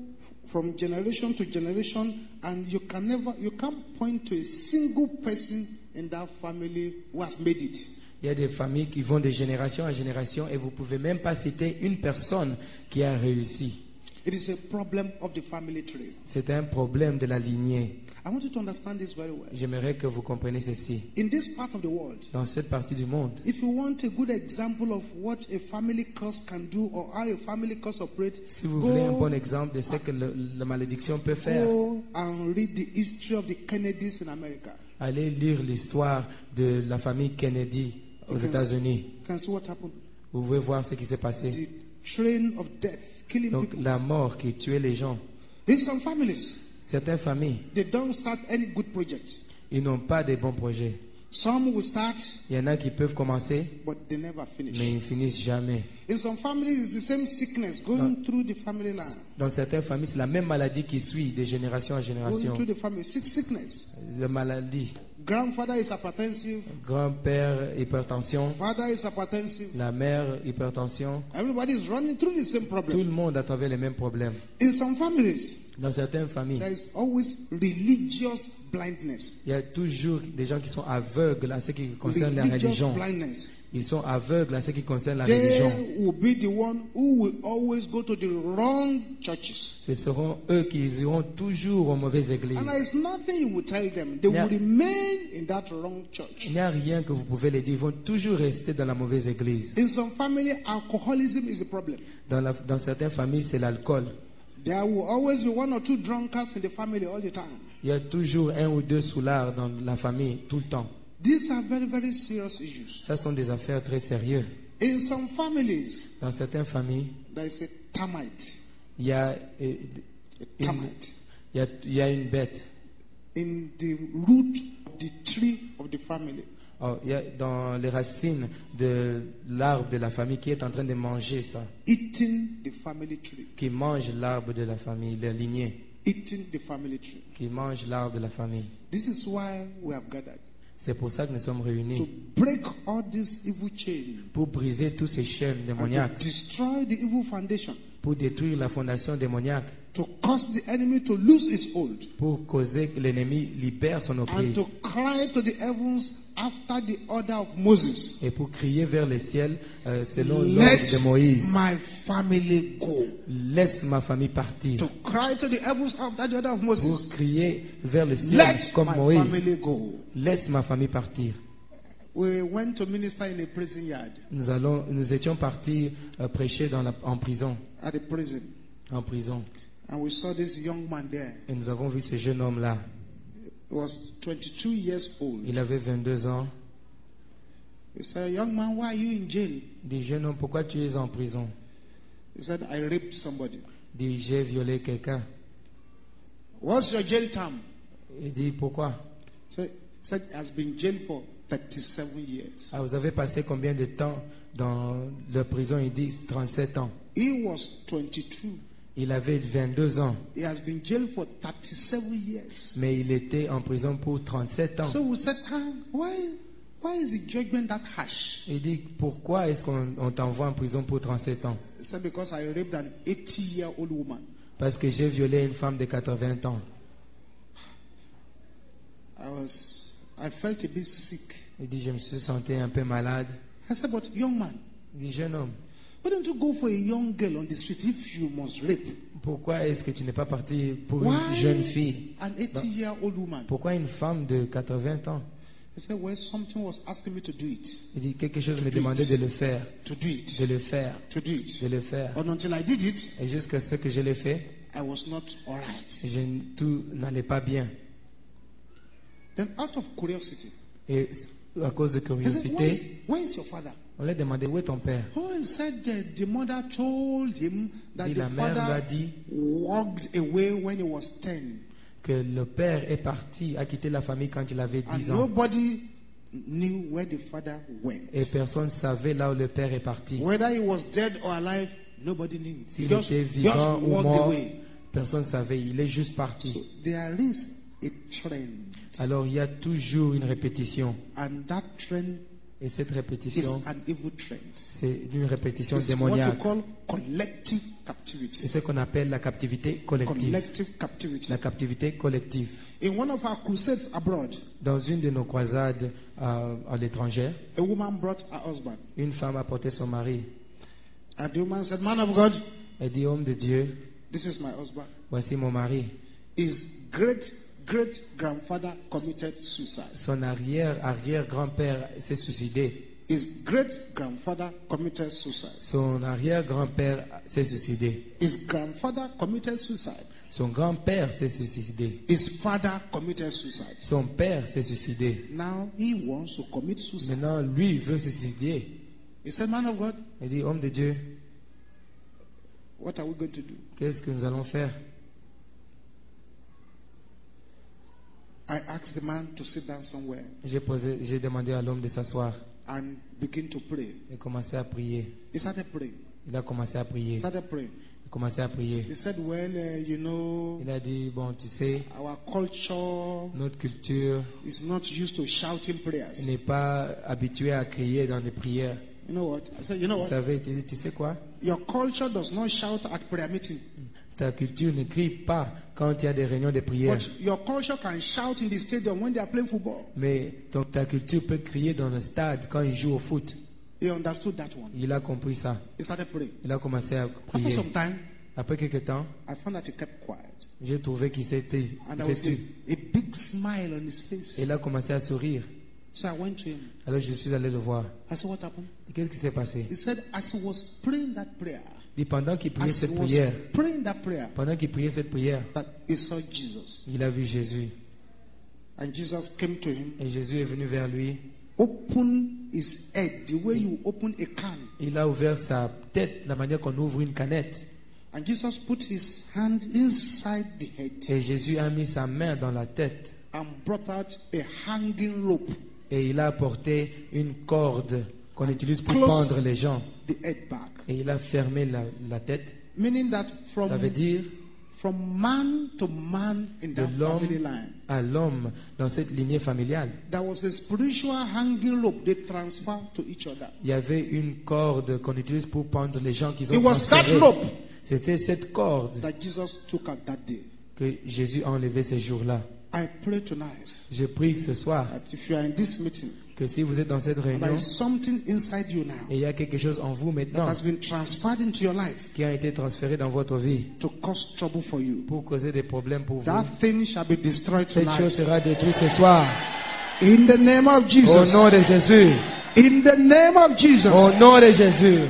A: from generation to generation, and you can't point to a single person in that family who has made it.
C: Il y a des familles qui vont de génération en génération et vous ne pouvez même pas citer une personne qui a réussi.
A: It is a problem of the family tree.
C: C'est un problème de la lignée.
A: I want you to understand this very well.
C: J'aimerais que vous compreniez ceci.
A: In this part of the world,
C: Dans cette partie du monde,
A: if you want a good example of what a family curse can do or how a family curse operates,
C: si vous voulez un bon exemple de ce que la malédiction peut faire,
A: go and read the history of the Kennedys in America.
C: allez lire l'histoire de la famille Kennedy aux États-Unis.
A: You can see what happened.
C: Vous pouvez voir ce qui s'est passé.
A: The train of death, killing
C: Donc
A: people.
C: la mort qui tuait les gens.
A: In some families,
C: Certaines familles,
A: they don't start any good project.
C: ils n'ont pas de bons projets.
A: Some will start,
C: Il y en a qui peuvent commencer,
A: but they never finish.
C: mais ils finissent jamais.
A: In some families, it's the same sickness going through the family line.
C: Dans certaines familles, c'est la même maladie qui suit de génération en
A: Going
C: génération.
A: through the family, sickness.
C: La maladie.
A: Grandfather is hypertensive.
C: Grand-père, hypertension.
A: Father is hypertensive.
C: La mère, hypertension.
A: Everybody is running through the same
C: Tout
A: problem.
C: le monde a travers les mêmes problèmes.
A: In some families,
C: Dans certaines familles,
A: there is always religious blindness.
C: il y a toujours des gens qui sont aveugles à ce qui concerne la
A: Religious
C: religion.
A: blindness.
C: Ils sont aveugles à ce qui concerne la religion.
A: They will be the one who will always go to the wrong churches.
C: Ce seront eux qui iront toujours aux mauvaises églises.
A: And there is nothing you will tell them. They
C: Yeah.
A: will remain in that wrong church.
C: Il n'y a rien que vous pouvez les dire. Ils vont toujours rester dans la mauvaise église.
A: In some family, alcoholism is a problem.
C: Dans certaines familles, c'est l'alcool.
A: There will always be one or two drunkards in the family all the time.
C: Il y a toujours un ou deux soulards dans la famille tout le temps.
A: These are very, very serious issues.
C: Ça sont des affaires très sérieuses.
A: In some families,
C: Dans certaines familles,
A: there is a termite.
C: il y a,
A: A
C: une,
A: termite.
C: il y a une bête.
A: In the root of the tree of the family.
C: Oh, il y a dans les racines de l'arbre de la famille qui est en train de manger ça.
A: Eating the family tree.
C: Qui mange l'arbre de la famille, la lignée.
A: Eating the family tree.
C: Qui mange l'arbre de la famille.
A: This is why we have gathered.
C: C'est pour ça que nous sommes
A: To
C: réunis.
A: break all these evil chains.
C: Pour briser tous ces chaînes
A: And
C: démoniaques.
A: to destroy the evil foundation.
C: Pour détruire la fondation démoniaque.
A: To cause the enemy to lose his hold.
C: Pour causer que l'ennemi libère son
A: And
C: emprise.
A: to cry to the heavens after the order of Moses.
C: Et pour crier vers le ciel selon
A: Let
C: l'ordre de Moïse.
A: my family go.
C: Laisse ma famille partir.
A: To cry to the heavens after the order of
C: Pour
A: Moses.
C: crier vers le ciel
A: Let
C: comme
A: my
C: Moïse.
A: family go.
C: Laisse ma famille partir.
A: We went to minister in a prison yard.
C: Nous étions partis prêcher en prison.
A: At a prison.
C: En prison.
A: And we saw this young man there.
C: Et nous avons vu ce jeune homme-là.
A: He was 22 years old.
C: Il avait 22 ans.
A: We said, young man, why are you in jail?
C: Il dit, jeune homme, pourquoi tu es en prison?
A: He said, I raped somebody.
C: Il dit, j'ai violé quelqu'un.
A: What's your jail term?
C: Il dit, pourquoi?
A: He said, he has been jailed for 37 years.
C: Ah, vous avez passé combien de temps dans la prison? Il dit, 37 ans.
A: He was 22.
C: Il avait 22 ans,
A: He has been jailed for 37 years.
C: mais il était en prison pour 37 ans.
A: So we said, why is the judgment that harsh?
C: Il dit, pourquoi est-ce qu'on t'envoie en prison pour 37 ans?
A: He said, because I raped an 80-year-old woman.
C: Parce que j'ai violé une femme de 80 ans.
A: I felt a bit sick.
C: Il dit, je me suis senti un peu malade.
A: I said, but young man,
C: Il dit, jeune homme,
A: why don't you go for a young girl on the street if you must rape?
C: pourquoi est-ce que tu n'es pas parti pour
A: Why
C: une jeune fille?
A: an 80-year-old woman?
C: Pourquoi une femme de 80 ans?
A: He said, well, something was asking me to do it.
C: Il dit, quelque chose me demandait de le faire,
A: To do it.
C: de le faire,
A: To do it.
C: de le faire.
A: And until I did it,
C: Et jusqu'à ce que je l'ai fait,
A: I was not all right.
C: tout n'allait pas bien.
A: Then out of curiosity,
C: Et à cause de
A: he said,
C: curiosité,
A: where is your father?
C: on lui a demandé, où est ton père?
A: Oh, he said the mother told him that
C: Et
A: the
C: la mère lui a
A: father
C: dit
A: walked away when he was 10.
C: que le père est parti, a quitté la famille quand il avait
A: And
C: 10 ans.
A: nobody knew where the father went.
C: Et personne ne savait là où le père est parti.
A: Whether he was dead or alive, nobody knew. He
C: S'il
A: just
C: était vivant ou
A: walked
C: mort,
A: away.
C: personne ne savait. Il est juste parti.
A: So there is a trend.
C: Alors il y a toujours une répétition.
A: And that trend
C: Et cette
A: is
C: répétition,
A: an evil trend.
C: c'est une répétition
A: It's what you
C: démoniaque.
A: call collective captivity.
C: C'est ce qu'on appelle la captivité collective.
A: Collective captivity.
C: La captivité collective.
A: In one of our crusades abroad,
C: Dans une de nos croisades à l'étranger,
A: a woman brought her husband.
C: une femme a porté son mari.
A: And the woman said, man of God,
C: Elle dit, homme de Dieu,
A: this is my husband.
C: voici mon mari.
A: His great-grandfather committed suicide.
C: Son arrière-grand-père s'est suicidé.
A: His great-grandfather committed suicide.
C: Son arrière-grand-père s'est suicidé.
A: His grandfather committed suicide.
C: Son grand-père s'est suicidé.
A: His father committed suicide.
C: Son père s'est suicidé.
A: Now he wants to commit suicide.
C: Maintenant, lui veut se suicider.
A: He said, man of God,
C: Il dit, homme de Dieu,
A: what are we going to do?
C: qu'est-ce que nous allons faire?
A: I asked the man to sit down somewhere
C: J'ai demandé à l'homme de s'asseoir
A: and begin to pray.
C: et commencer à prier.
A: He started praying.
C: Il a commencé à prier.
A: He started praying.
C: Il a commencé à prier.
A: He said, well, you know,
C: Il a dit, bon, tu sais,
A: our culture
C: notre culture
A: is not used to shouting prayers.
C: n'est pas habituée à crier dans les prières.
A: You know what? I said, you know
C: Vous
A: what?
C: savez, tu sais quoi?
A: Your culture does not shout at prayer meeting.
C: Ta culture ne crie pas quand il y a des réunions de prière.
A: But your culture can shout in the stadium when they are playing football.
C: Mais donc, ta culture peut crier dans le stade quand ils jouent au foot.
A: He understood that one.
C: Il a compris ça.
A: He started praying.
C: Il a commencé à
A: After
C: prier.
A: some time,
C: Après quelques temps,
A: I found that he kept quiet.
C: j'ai trouvé qu'il s'était
A: And there was
C: tu.
A: a big smile on his face.
C: Et il a commencé à sourire.
A: So I went to him.
C: Alors je suis allé le voir.
A: I said, what happened?
C: Et qu'est-ce qui s'est passé?
A: He said, as he was praying that prayer,
C: Et pendant qu'il priait
A: as he
C: cette
A: was
C: prière,
A: praying that prayer,
C: pendant qu'il priait cette prière,
A: that he saw Jesus.
C: il a vu Jésus.
A: And Jesus came to him,
C: Et Jésus est venu vers lui.
A: open his head the way you open a can.
C: Il a ouvert sa tête, la manière qu'on ouvre une canette.
A: And Jesus put his hand inside the head
C: Et Jésus a mis sa main dans la tête.
A: and brought out a hanging rope,
C: Et il a apporté une corde qu'on utilise pour
A: Close.
C: pendre les gens.
A: the head back.
C: Et il a fermé la tête.
A: Meaning that
C: Ça veut dire
A: from man to man in
C: de
A: that
C: l'homme
A: family line,
C: à l'homme dans cette lignée familiale.
A: there was a spiritual hanging rope they transferred to each other.
C: Il y avait une corde qu'on utilise pour pendre les gens qui
A: It
C: ont
A: was that
C: transférés.
A: rope
C: C'était cette corde
A: that Jesus took out that day.
C: que Jésus a enlevé ces jours-là.
A: I pray tonight
C: Je prie que ce soir,
A: that if you are in this meeting,
C: que si vous êtes dans cette
A: there
C: réunion,
A: is something inside you now
C: et il y a quelque chose en vous
A: that
C: maintenant
A: has been transferred into your life
C: qui a été transféré dans votre vie
A: to cause trouble for you.
C: pour causer des problèmes pour vous,
A: That thing shall be destroyed
C: cette chose
A: tonight.
C: sera détruite ce soir.
A: In the name of
C: Au
A: Jesus.
C: nom de Jésus.
A: In the name of Jesus.
C: Au nom de Jésus.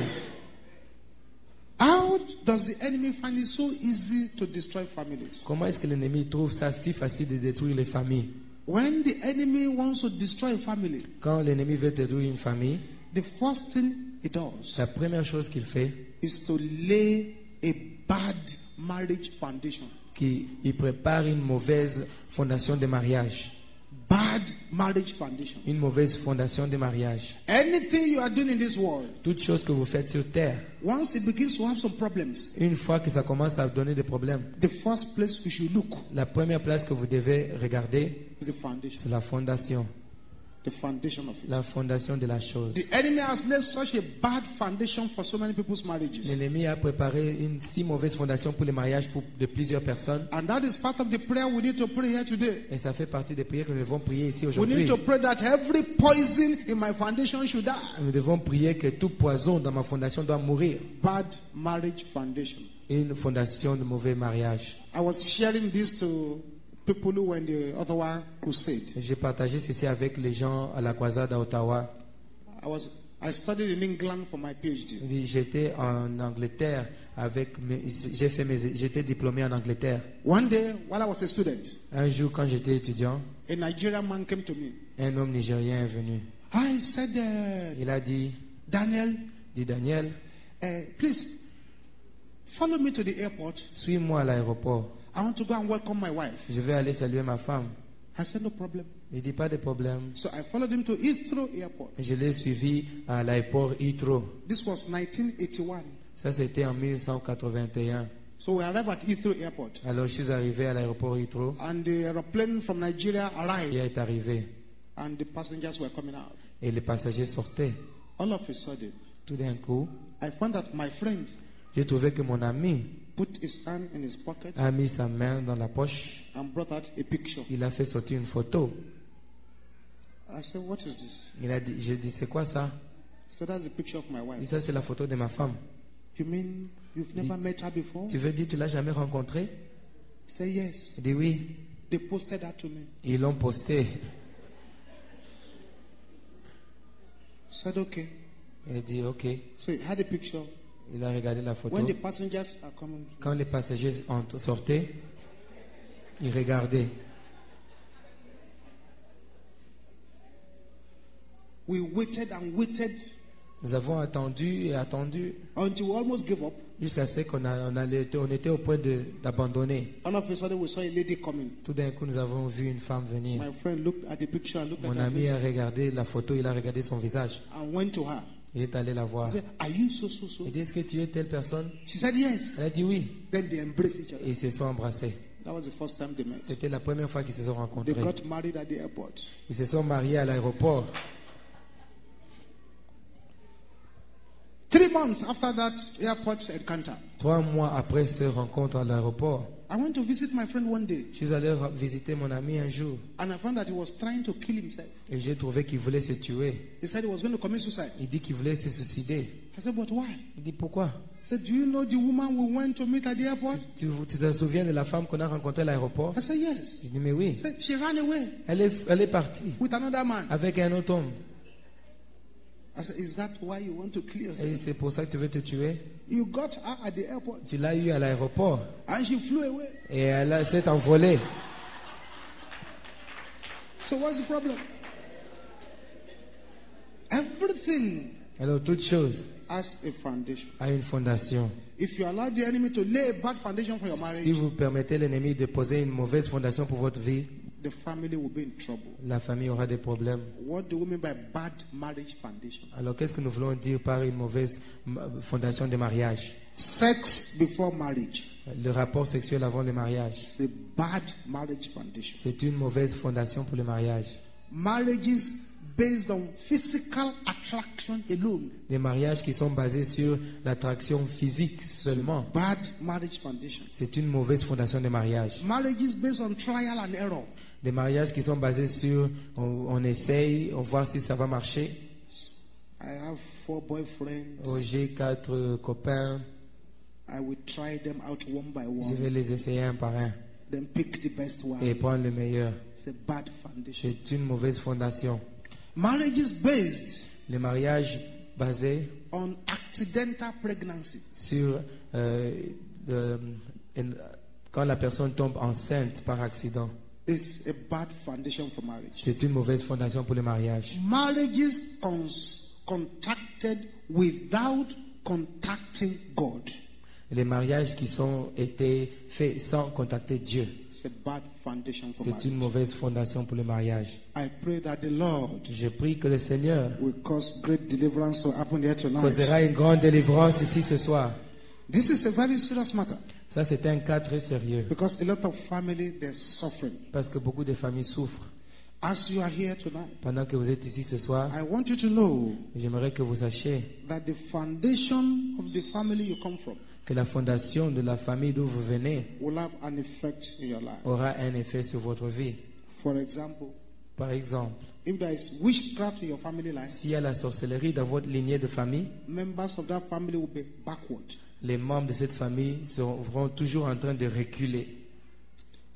A: How does the enemy find it so easy to destroy families?
C: Comment est-ce que l'ennemi trouve ça si facile de détruire les familles?
A: When the enemy wants to destroy a family,
C: Quand l'ennemi veut détruire une famille,
A: the first thing he does
C: la première chose qu'il fait,
A: is to lay a bad marriage foundation.
C: il prépare une mauvaise fondation de mariage.
A: bad marriage foundation.
C: Une mauvaise fondation de mariage.
A: Anything you are doing in this world,
C: Toute chose que vous faites sur terre,
A: once it begins to have some problems,
C: une fois que ça commence à donner des problèmes,
A: the first place you should look
C: la première place que vous devez regarder,
A: is the foundation.
C: c'est la fondation.
A: The foundation of it.
C: La fondation de la chose.
A: The enemy has laid such a bad foundation for so many people's marriages.
C: L'ennemi a préparé une si mauvaise fondation pour les mariages de plusieurs personnes.
A: And that is part of the prayer we need to pray here today.
C: Et ça fait partie des prières que nous devons prier ici
A: We
C: aujourd'hui.
A: need to pray that every poison in my foundation should die.
C: Nous devons prier que tout poison dans ma fondation doit mourir.
A: Bad marriage foundation.
C: Une fondation de mauvais mariage.
A: I was sharing this to people who were in the Ottawa crusade.
C: J'ai partagé ceci avec les gens à la croisade à Ottawa.
A: I studied in England for my PhD.
C: J'étais en Angleterre j'étais diplômé en Angleterre.
A: One day, while I was a student,
C: Un jour, quand j'étais étudiant,
A: a Nigerian man came to me.
C: un homme nigérien est venu.
A: I said,
C: Il a dit,
A: Daniel, please follow me to the airport.
C: suis-moi à l'aéroport.
A: I want to go and welcome my wife.
C: Je vais aller saluer ma femme.
A: I said, no problem.
C: Il dit, pas de problème.
A: So I followed him to Heathrow Airport.
C: Je l'ai suivi à l'aéroport Heathrow.
A: This was 1981.
C: Ça, c'était en 1981.
A: So we arrived at Heathrow Airport.
C: Alors, je suis arrivé à l'aéroport Heathrow.
A: And the aeroplane from Nigeria
C: Il
A: arrived.
C: est arrivé.
A: And the passengers were coming out.
C: Et les passagers sortaient.
A: All of a sudden,
C: Tout d'un coup,
A: I found that my friend
C: j'ai trouvé que mon ami
A: put his hand in his pocket
C: a mis sa main dans la poche.
A: and brought out a picture.
C: Il a fait sortir une photo.
A: I said, what is this?
C: J'ai dit, c'est quoi ça?
A: So that's the picture of my
C: Et
A: wife.
C: ça, c'est la photo de ma femme.
A: You mean you've never met her before?
C: Tu veux dire, tu l'as jamais rencontrée?
A: I said, yes.
C: Il dit oui.
A: They posted that to me.
C: Ils l'ont posté.
A: I said, okay.
C: Il dit, ok.
A: So he had a picture.
C: Il a regardé la photo.
A: When the passengers are coming,
C: Quand les passagers sortaient, il regardait.
A: we waited and waited
C: Nous avons attendu et attendu
A: until we almost gave up.
C: jusqu'à ce on était au point d'abandonner.
A: All of a sudden, we saw a lady coming.
C: Tout d'un coup, nous avons vu une femme venir.
A: My friend looked at the picture and looked
C: Mon
A: at her
C: ami a
A: face
C: regardé la photo, il a regardé son visage.
A: and went to her.
C: Il est allé la voir.
A: He said, are you so?
C: Il dit, est-ce que tu es telle personne?
A: She said, yes.
C: Elle a dit oui.
A: Then they embraced each other.
C: Et ils se sont embrassés.
A: That was the first time they met.
C: C'était la première fois qu'ils se sont
A: They
C: rencontrés.
A: got married at the airport.
C: Ils se sont mariés à l'aéroport.
A: 3 months after that airport encounter,
C: 3 mois après cette rencontre à l'aéroport,
A: I went to visit my friend one day,
C: je suis allé visiter mon ami un jour.
A: and I found that he was trying to kill himself.
C: Et j'ai trouvé qu'il voulait se tuer.
A: He said he was going to commit suicide.
C: Il dit qu'il voulait se suicider.
A: I said, but why?
C: Il dit pourquoi?
A: He said, do you know the woman we went to meet at the airport?
C: Tu te souviens de la femme qu'on a rencontrée à l'aéroport?
A: I said, yes.
C: Je dis mais oui.
A: He said, she ran away
C: Elle est partie
A: with another man.
C: avec un autre homme.
A: I said, is that why you want to kill
C: Et
A: yourself?
C: c'est pour ça que tu veux te tuer?
A: You got her at the airport,
C: Tu l'as eu à l'aéroport
A: and she flew away.
C: et elle s'est envolée.
A: So what's the problem? Everything
C: Alors toute chose
A: has a foundation.
C: a une fondation.
A: If you allow the enemy to lay a bad foundation for your
C: Si
A: marriage,
C: vous permettez l'ennemi de poser une mauvaise fondation pour votre vie,
A: the family will be in trouble.
C: la famille aura des problèmes.
A: What do we mean by bad marriage foundation?
C: Alors qu'est-ce que nous voulons dire par une mauvaise fondation de mariage?
A: Sex before marriage.
C: Le rapport sexuel avant le mariage.
A: It's a bad marriage foundation.
C: C'est une mauvaise fondation pour le mariage.
A: Marriages based on physical attraction alone.
C: Les mariages qui sont basés sur l'attraction physique seulement,
A: Bad marriage foundation.
C: c'est une mauvaise fondation de mariage.
A: Marriages based on trial and error.
C: Des mariages qui sont basés sur on essaye, on voit si ça va marcher.
A: I have 4 boyfriends.
C: Oh, j'ai 4 copains,
A: I will try them out one by
C: je
A: one.
C: vais les essayer un par un
A: Then pick the best
C: et
A: one.
C: prendre le meilleur.
A: It's a bad foundation.
C: C'est une mauvaise fondation.
A: Marriages based
C: Les mariages basés
A: on accidental pregnancy.
C: sur quand la personne tombe enceinte par accident.
A: Is a bad foundation for marriage.
C: C'est une mauvaise fondation pour le mariage.
A: Marriages contracted without contacting God.
C: Les mariages qui sont été faits sans contacter Dieu,
A: It's a bad foundation for
C: c'est
A: marriage.
C: une mauvaise fondation pour le mariage.
A: I pray that the Lord
C: Je prie que le Seigneur
A: will cause great deliverance to happen here tonight.
C: causera une grande délivrance ici ce soir.
A: This is a very serious matter
C: Ça, c'est un cas très sérieux
A: because a lot of family they're suffering.
C: parce que beaucoup de familles souffrent.
A: As you are here tonight,
C: Pendant que vous êtes ici ce soir,
A: I want you to know
C: j'aimerais que vous sachiez
A: that the foundation of the family you come from
C: que la fondation de la famille d'où vous venez
A: will have an effect in your life.
C: aura un effet sur votre vie.
A: For example,
C: Par exemple,
A: if there is witchcraft in your family line,
C: s'il y a la sorcellerie dans votre lignée de famille,
A: members of that family will be backward.
C: les membres de cette famille seront toujours en train de reculer.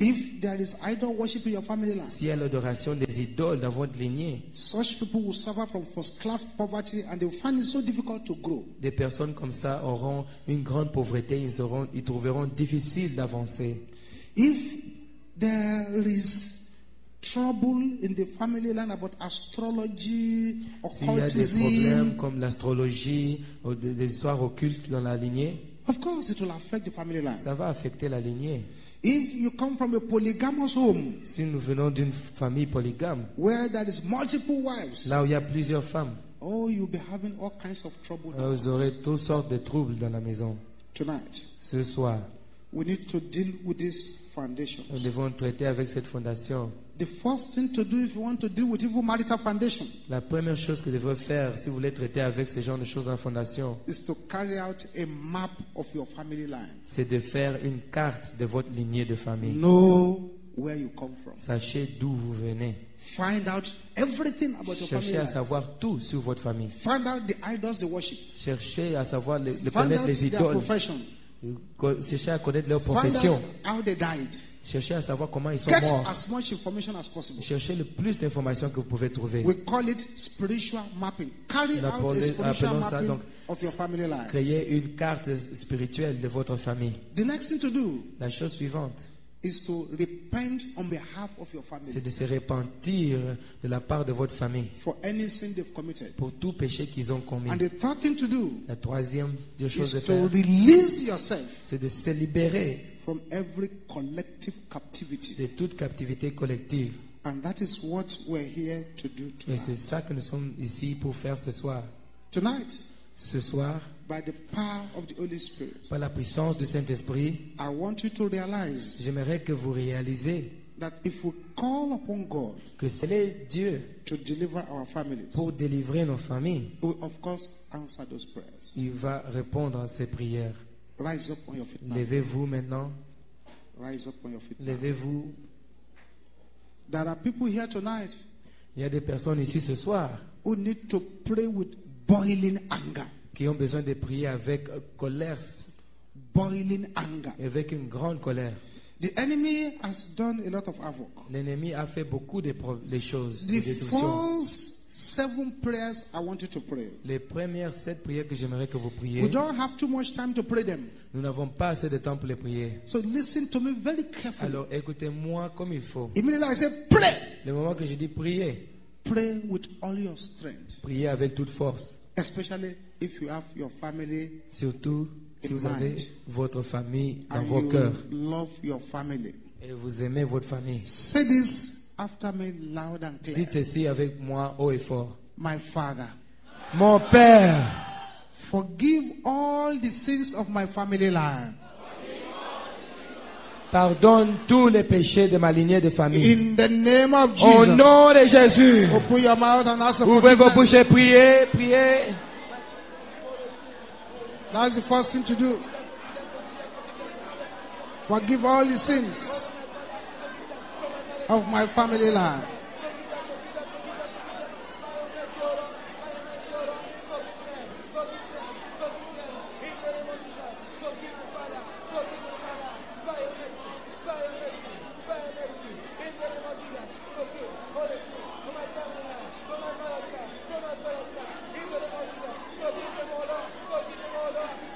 A: If there is idol worship in your family line,
C: S'il y a l'adoration des idoles dans votre lignée,
A: such people will suffer from first-class poverty and they will find it so difficult to grow.
C: des personnes comme ça auront une grande pauvreté, ils trouveront difficile d'avancer.
A: If there is trouble in the family line about astrology,
C: S'il y a des
A: occultism,
C: problèmes comme l'astrologie ou des histoires occultes dans la lignée,
A: of course it will affect the family line.
C: ça va affecter la lignée.
A: If you come from a polygamous home
C: Si nous venons d'une famille polygame,
A: where there is multiple wives,
C: là où il y a plusieurs femmes,
A: oh, you'll be having all kinds of trouble
C: vous aurez toutes sortes de troubles dans la maison.
A: tonight.
C: Ce soir,
A: We need to deal with this foundation.
C: nous devons traiter avec cette fondation.
A: The first thing to do if you want to deal with evil marital foundation
C: La première chose que vous devez faire si vous voulez traiter avec ce genre de choses en fondation,
A: is to carry out a map of your family line.
C: c'est de faire une carte de votre lignée de famille.
A: Know where you come from.
C: Sachez d'où vous venez.
A: Find out everything about your family
C: Cherchez à
A: line.
C: savoir tout sur votre famille.
A: Find out the idols they worship.
C: Cherchez à savoir,
A: Find
C: connaître
A: out
C: les
A: their
C: idoles.
A: profession.
C: Cherchez à connaître leur
A: Find
C: profession.
A: out how they died.
C: Cherchez à savoir comment ils sont
A: Get
C: morts.
A: as much information as possible.
C: Cherchez le plus d'informations que vous pouvez trouver.
A: We call it spiritual mapping. Carry
C: Nous
A: out a spiritual
C: appelons ça
A: mapping
C: donc
A: of your family life.
C: créer une carte spirituelle de votre famille.
A: The next thing to do
C: La chose suivante,
A: is to repent on behalf of your family
C: c'est de se repentir de la part de votre famille
A: for any sin they've committed.
C: pour tout péché qu'ils ont commis.
A: And the third thing to do
C: La troisième des choses
A: is
C: à
A: to
C: faire,
A: release yourself
C: c'est de se libérer
A: from every collective captivity.
C: de toute captivité collective.
A: And that is what we're here to do
C: Et
A: tonight.
C: c'est ça que nous sommes ici pour faire ce soir.
A: Tonight,
C: Ce soir,
A: by the power of the Holy Spirit,
C: par la puissance du Saint-Esprit,
A: I want you to realize
C: j'aimerais que vous réalisez
A: that if we call upon God
C: que c'est Dieu
A: to deliver our families,
C: pour délivrer nos familles.
A: He will of course answer those prayers.
C: Il va répondre à ces prières.
A: Rise up on your feet now.
C: Levez-vous maintenant.
A: Rise up on your feet now.
C: Levez-vous.
A: There are people here tonight
C: Il y a des personnes ici ce soir
A: who need to pray with boiling anger.
C: qui ont besoin de prier avec colère,
A: Boiling anger.
C: avec une grande colère.
A: The enemy has done a lot of havoc.
C: L'ennemi a fait beaucoup de choses, de
A: The
C: destruction.
A: first 7 prayers I want you to pray.
C: Les premières 7 prières que j'aimerais que vous
A: We
C: priez,
A: don't have too much time to pray them.
C: nous n'avons pas assez de temps pour les prier.
A: So listen to me very carefully.
C: Alors écoutez-moi comme il faut.
A: Immediately I say pray.
C: Le moment que je dis prier,
A: Pray with all your strength.
C: priez avec toute force.
A: Especially if you have your family
C: Surtout si vous avez votre famille dans
A: and
C: vos
A: you
C: cœurs
A: love your family.
C: et vous aimez votre famille.
A: Say this after me loud and clear.
C: Dites ceci avec moi haut et fort.
A: My Father,
C: Mon Père,
A: forgive all the sins of my family line.
C: pardonne tous les péchés de ma lignée de famille.
A: In the name of
C: Au
A: Jesus.
C: nom de Jésus,
A: Open your mouth and ask for
C: ouvrez vos
A: forgiveness.
C: bouches et priez, priez.
A: That's the first thing to do. Forgive all the sins of my family line.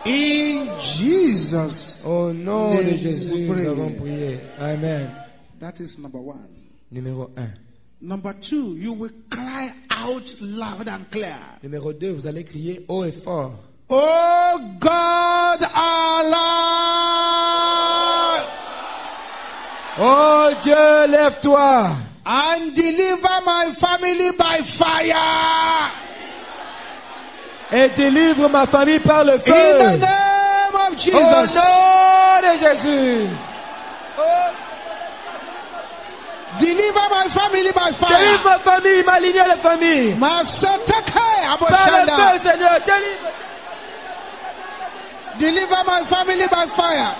A: In Jesus.
C: Au nom
A: Name
C: de Jésus,
A: we pray.
C: nous avons prié. Amen.
A: That is number 1.
C: Numéro 1.
A: Number 2, you will cry out loud and clear.
C: Numéro 2, vous allez crier haut et fort.
A: Oh God, Allah,
C: Oh Dieu, lève-toi
A: and deliver my family by fire.
C: et délivre ma famille par le feu.
A: In the name of
C: Au
A: Jesus.
C: nom de Jésus.
A: Deliver my family by
C: Délivre
A: fire.
C: ma famille, ma lignée de famille.
A: Masatake
C: Par le
A: aboshanda.
C: feu, Seigneur, délivre.
A: Deliver my family by fire.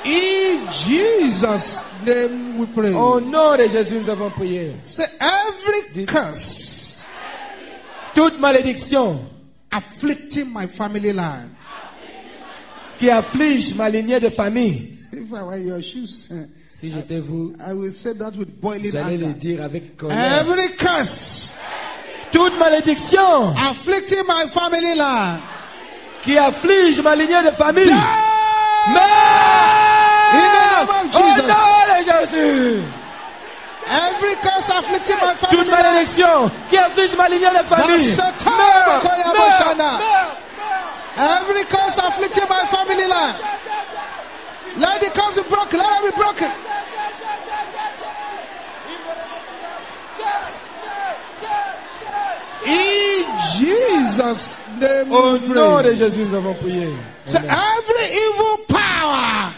A: In Jesus' name we pray.
C: Au nom de Jésus, nous avons prié.
A: Say every curse
C: Toute malédiction
A: afflicting my family line.
C: qui afflige ma lignée de famille.
A: If I wear your shoes,
C: Si j'étais vous,
A: I will say that with boiling
C: j'allais le
A: anger.
C: dire avec colère.
A: Every curse
C: Toute malédiction
A: afflicting my family line.
C: qui afflige ma lignée de famille.
A: Die! In the
C: Meurs!
A: name of
C: Au
A: Jesus.
C: nom de Jésus.
A: Every curse afflicting my
C: Toute
A: family line.
C: malédiction qui afflige ma lignée de famille.
A: Basata
C: Meurs!
A: Bakoya
C: Meurs!
A: Bashana.
C: Meurs!
A: Every curse afflicting my family line. Let the curse be broken. Let it be broken. In Jesus' name
C: Au
A: we
C: nom de
A: pray.
C: Jésus, nous avons prié.
A: So every evil power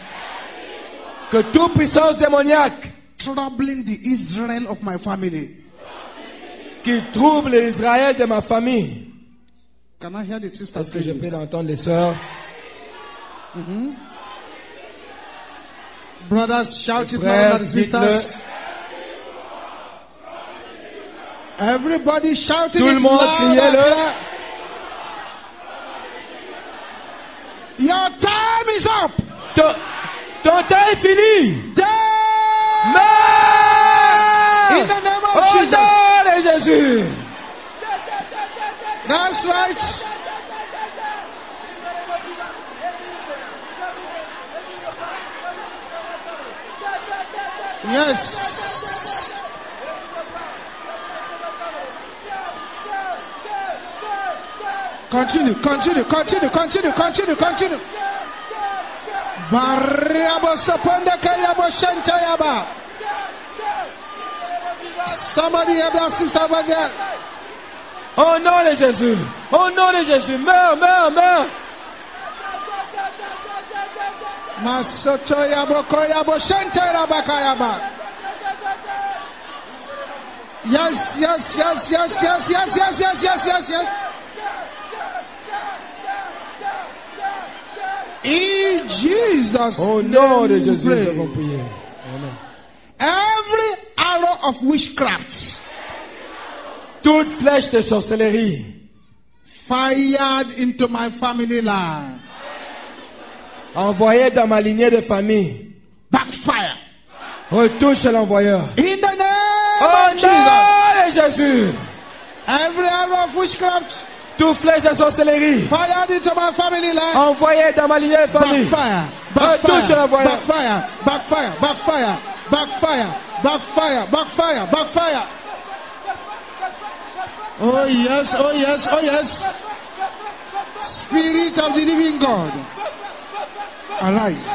C: Que toute puissance démoniaque
A: troubling the Israel of my family.
C: qui trouble l'Israël de ma famille.
A: Can I hear the sister
C: Est-ce que
A: say
C: je peux
A: this?
C: l'entendre, les sœurs?
A: Brothers, shout it,
C: Frères,
A: brothers and sisters. Everybody shout it.
C: Tout le monde,
A: loud and
C: criez-le.
A: clear. Your time is up.
C: Ton temps est fini.
A: Die!
C: Meurs!
A: In the name of
C: Au
A: Jesus.
C: nom de Jésus.
A: That's right. Yes. Continue. Barriabo saponda kayabo shantayaba. Somebody have that sister over there.
C: Au nom de Jésus. Au nom de Jésus. Meurs, meurs, meurs.
A: Masoto yabo koyabo shantayaba kayaba. Yes. In Jesus'
C: Au nom de
A: name we
C: Jésus, nous
A: pray.
C: avons prié. Amen.
A: Every arrow of witchcraft
C: Toute flèche de sorcellerie
A: fired into my family line,
C: envoyée dans ma lignée de famille
A: backfire.
C: retouche l'envoyeur.
A: In the name
C: Au
A: of Jesus.
C: nom de Jésus.
A: Every arrow of witchcraft
C: Toute flèche de sorcellerie
A: fired into my family line,
C: envoyée dans ma lignée de famille retouche l'envoyeur.
A: Backfire. Oh yes. Spirit of the living God. Arise.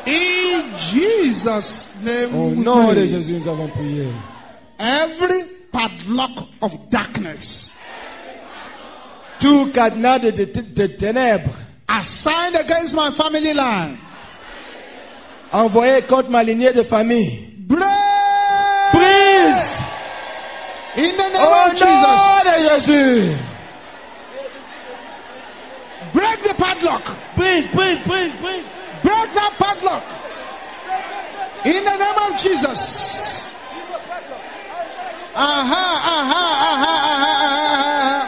A: In Jesus' name
C: Au
A: we
C: nom de
A: pray.
C: Jésus, nous avons prié.
A: Every padlock of darkness
C: Tout cadenas de ténèbres
A: assigned against my family line,
C: envoyé contre ma lignée de famille.
A: break
C: Brise!
A: in the name
C: Au
A: of
C: nom de
A: Jesus.
C: Jésus!
A: Break the padlock.
C: Brise!
A: Break that padlock. In the name of Jesus. Aha.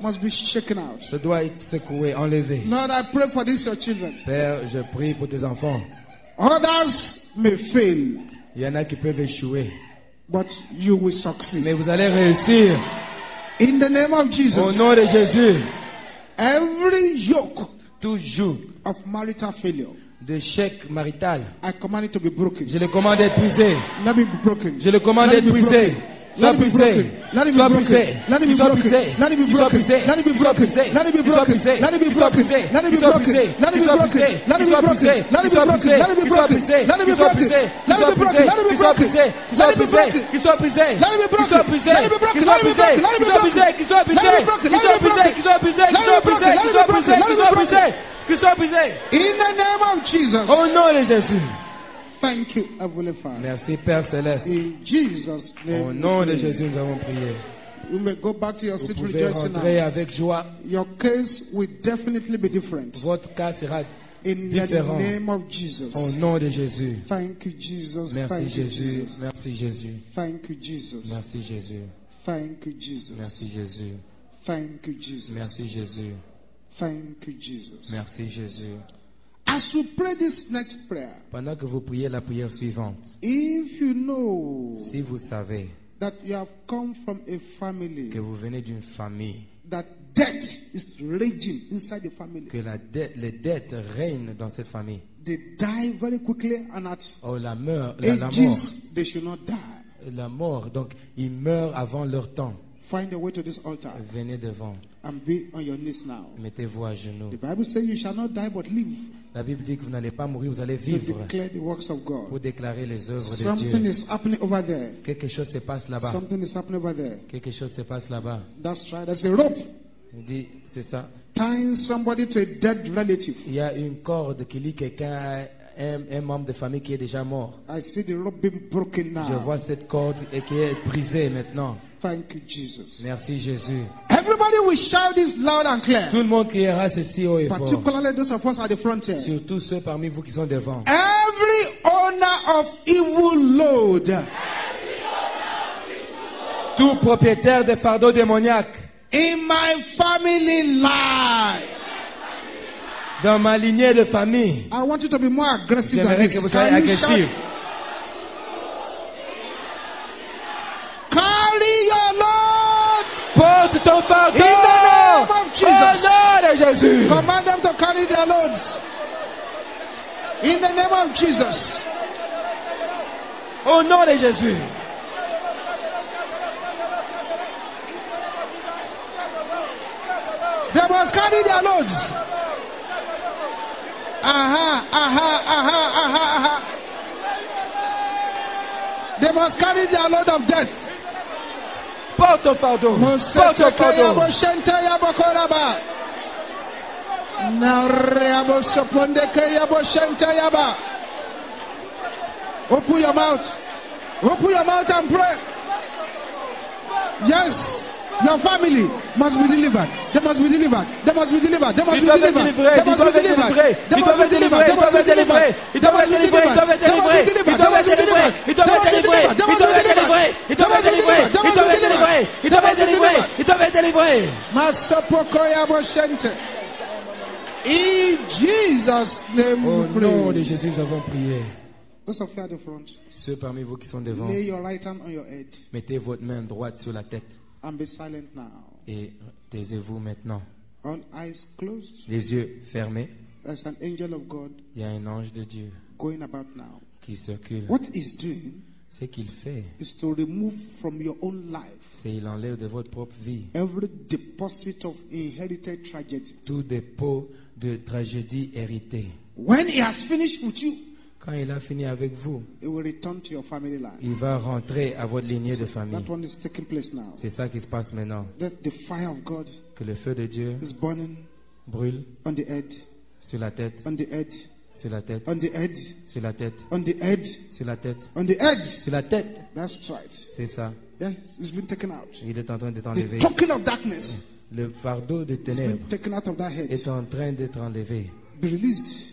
A: must be shaken out.
C: Ça doit être secoué, enlevé.
A: Lord, I pray for these your children.
C: Père, je prie pour tes enfants.
A: Others may fail,
C: Il y en a qui peuvent échouer,
A: but you will succeed.
C: mais vous allez réussir.
A: In the name of
C: Au
A: Jesus,
C: nom de Jésus,
A: every yoke
C: tout joug
A: of marital failure,
C: d'échec marital,
A: I command it to be broken.
C: je le commande d'être brisé.
A: Let it be broken.
C: Je le commande
A: Let it
C: d'être
A: be
C: brisé.
A: broken.
C: Sois
A: Let it be
C: brisé.
A: broken. Let it be
C: Sois
A: broken.
C: brisé.
A: Let it be
C: Sois
A: broken.
C: brisé.
A: Let it be
C: Sois
A: broken.
C: brisé.
A: Let it be
C: Sois
A: broken.
C: brisé.
A: Let it be
C: Sois
A: broken.
C: brisé.
A: Let it be
C: Sois
A: broken.
C: brisé.
A: Let it be
C: Sois
A: broken.
C: brisé.
A: Let it be
C: Sois
A: broken.
C: brisé.
A: Let it be
C: Sois
A: broken.
C: brisé.
A: Let it be
C: Sois
A: broken.
C: brisé.
A: Let it be
C: Sois
A: broken.
C: brisé.
A: Let it be
C: Sois
A: broken.
C: brisé.
A: Let it
C: Sois
A: be
C: brisé.
A: broken. Let it be
C: Sois
A: broken.
C: brisé.
A: Let
C: Sois
A: it be
C: brisé.
A: broken.
C: Qu'il soit brisé.
A: Let it be broken.
C: Qu'il soit brisé.
A: Let it be broken.
C: Qu'il soit
A: Let it be
C: brisé.
A: broken. Let it be
C: Qu'il soit
A: broken.
C: brisé. Qu'il soit brisé.
A: Let it be broken.
C: Qu'il
A: Let
C: soit
A: it be
C: brisé.
A: broken.
C: Qu'il soit brisé. Qu'il
A: Let it
C: soit
A: be broken.
C: brisé.
A: Let
C: Qu'il
A: it
C: soit
A: be
C: brisé.
A: broken.
C: Qu'il
A: Let it
C: soit
A: be
C: brisé.
A: broken.
C: Qu'il soit brisé.
A: In the name of Jesus.
C: Au nom de Jésus.
A: Thank you, Heavenly Father.
C: Merci Père Céleste.
A: In Jesus'
C: Au
A: name.
C: nom
A: we
C: de
A: pray.
C: Jésus, nous avons prié.
A: You may go back to your
C: Vous
A: seat
C: pouvez
A: rejoicing
C: rentrer
A: now.
C: avec joie.
A: Your case will definitely be different.
C: Votre cas sera
A: In the
C: différent.
A: name of Jesus.
C: Au nom de Jésus.
A: Thank you, Jesus.
C: Merci
A: Thank you,
C: Jésus.
A: Jesus.
C: Merci Jésus.
A: Thank you, Jesus.
C: Merci Jésus.
A: Thank you, Jesus.
C: Merci Jésus.
A: Thank you, Jesus.
C: Merci Jésus.
A: Thank you, Jesus.
C: Merci Jésus.
A: As we pray this next prayer,
C: Pendant que vous priez la prière suivante,
A: if you know
C: si vous savez
A: that you have come from a family
C: que vous venez d'une famille,
A: that death is raging inside the family,
C: que les dettes règnent dans cette famille,
A: they die very quickly and at
C: oh la mort,
A: ages they should not die.
C: la mort, donc ils meurent avant leur temps.
A: Find a way to this altar
C: Venez devant,
A: and be on your knees now.
C: mettez-vous à genoux.
A: The Bible says you shall not die but live
C: La Bible dit que vous n'allez pas mourir, vous allez
A: to
C: vivre
A: declare the works of
C: pour
A: God.
C: déclarer les œuvres de
A: Something
C: Dieu.
A: is happening over there.
C: Quelque chose se passe là-bas.
A: Something is happening over there.
C: Quelque chose se passe là-bas.
A: That's right. There's a rope
C: Il dit, c'est ça.
A: tying somebody to a dead relative.
C: Il y a une corde qui lie quelqu'un à un membre de famille qui est déjà mort.
A: I see the rope being broken
C: Je
A: now.
C: vois cette corde et qui est brisée maintenant.
A: Thank you, Jesus.
C: Merci Jésus.
A: Everybody will shout this loud and clear.
C: Tout le monde criera ceci haut et fort.
A: Particularly those of us at the front here.
C: Surtout ceux parmi vous qui sont devant.
A: Every owner of evil load
C: Tout propriétaire de fardeaux démoniaques
A: in my family life.
C: dans ma lignée de famille,
A: I want you to be more aggressive than
C: j'aimerais
A: this.
C: que vous soyez
A: Can you shout?
C: agressifs.
A: Carry your load.
C: Porte ton fardeau.
A: In the name of Jesus.
C: Au nom de Jésus.
A: Command them to carry their loads. In the name of Jesus.
C: Au nom de Jésus.
A: They must carry their loads. They must carry their load of death.
C: Porte ton fardeau. Porte ton fardeau.
A: Open your mouth. Open your mouth and pray. Yes. Your family must be delivered. They must be delivered. They must be delivered. They must be delivered. They must be delivered. They must be delivered. They must be delivered. They must be delivered. They must be delivered. They must be delivered. They must be delivered. They must be delivered. They must be delivered. Masopoko Yaboshente. In Jesus' name
C: Au
A: we
C: nom de
A: pray.
C: Jésus, nous avons prié.
A: Those of you at the front,
C: Ceux parmi vous qui sont devant,
A: lay your right hand on your head
C: mettez votre main droite sur la tête
A: and be silent now.
C: et taisez-vous maintenant.
A: All eyes closed.
C: Les yeux fermés.
A: There's an angel of God
C: Il y a un ange de Dieu
A: going about now.
C: qui circule.
A: What he's doing
C: Ce qu'il fait,
A: is to remove from your own life
C: c'est qu'il enlève de votre propre vie
A: every deposit of inherited tragedy.
C: tout dépôt de tragédie héritée.
A: When he has finished with you,
C: Quand il a fini avec vous,
A: he will return to your family life.
C: il va rentrer à votre lignée de famille.
A: That one is taking place now.
C: C'est ça qui se passe maintenant.
A: That the fire of God
C: Que le feu de Dieu
A: is burning
C: brûle
A: on the head,
C: sur la tête,
A: on the head,
C: sur la tête,
A: on the head,
C: sur la tête,
A: on the head,
C: sur la tête,
A: on the head.
C: sur la tête.
A: That's right.
C: C'est ça.
A: Yeah, it's been taken out.
C: Il est en train d'être
A: The
C: enlevé.
A: token of darkness
C: Le fardeau de
A: has
C: ténèbres
A: been taken out of that head.
C: est en train d'être enlevé.
A: Be released.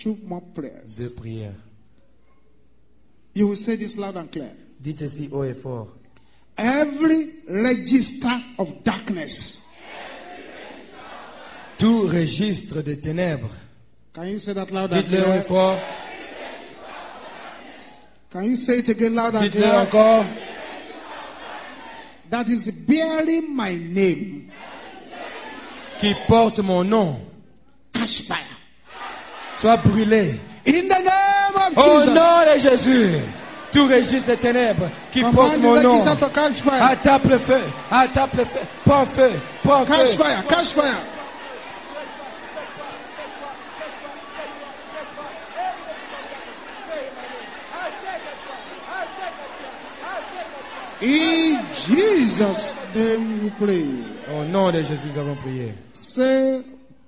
A: 2 more prayers.
C: 2 prières.
A: You will say this loud and clear.
C: Dites ceci haut et fort.
A: Every register of darkness.
C: Tout registre de ténèbres.
A: Can you say that loud and
C: Dites-le haut et
A: clear?
C: fort.
A: Can you say it again loud and
C: Dites-le
A: clear?
C: encore.
A: That is bearing my name.
C: Qui porte mon nom.
A: Catch fire.
C: Soit brûlé.
A: In the name of
C: Au
A: Jesus.
C: nom de Jésus. Tout registre de ténèbres qui porte
A: Command
C: mon
A: the
C: nom.
A: register to catch fire.
C: Attaque le feu. Attaque le feu. Prends feu. Prends
A: Catch
C: feu.
A: fire. Catch fire. In Jesus' name we pray.
C: Au nom de Jésus, nous avons prié.
A: Say,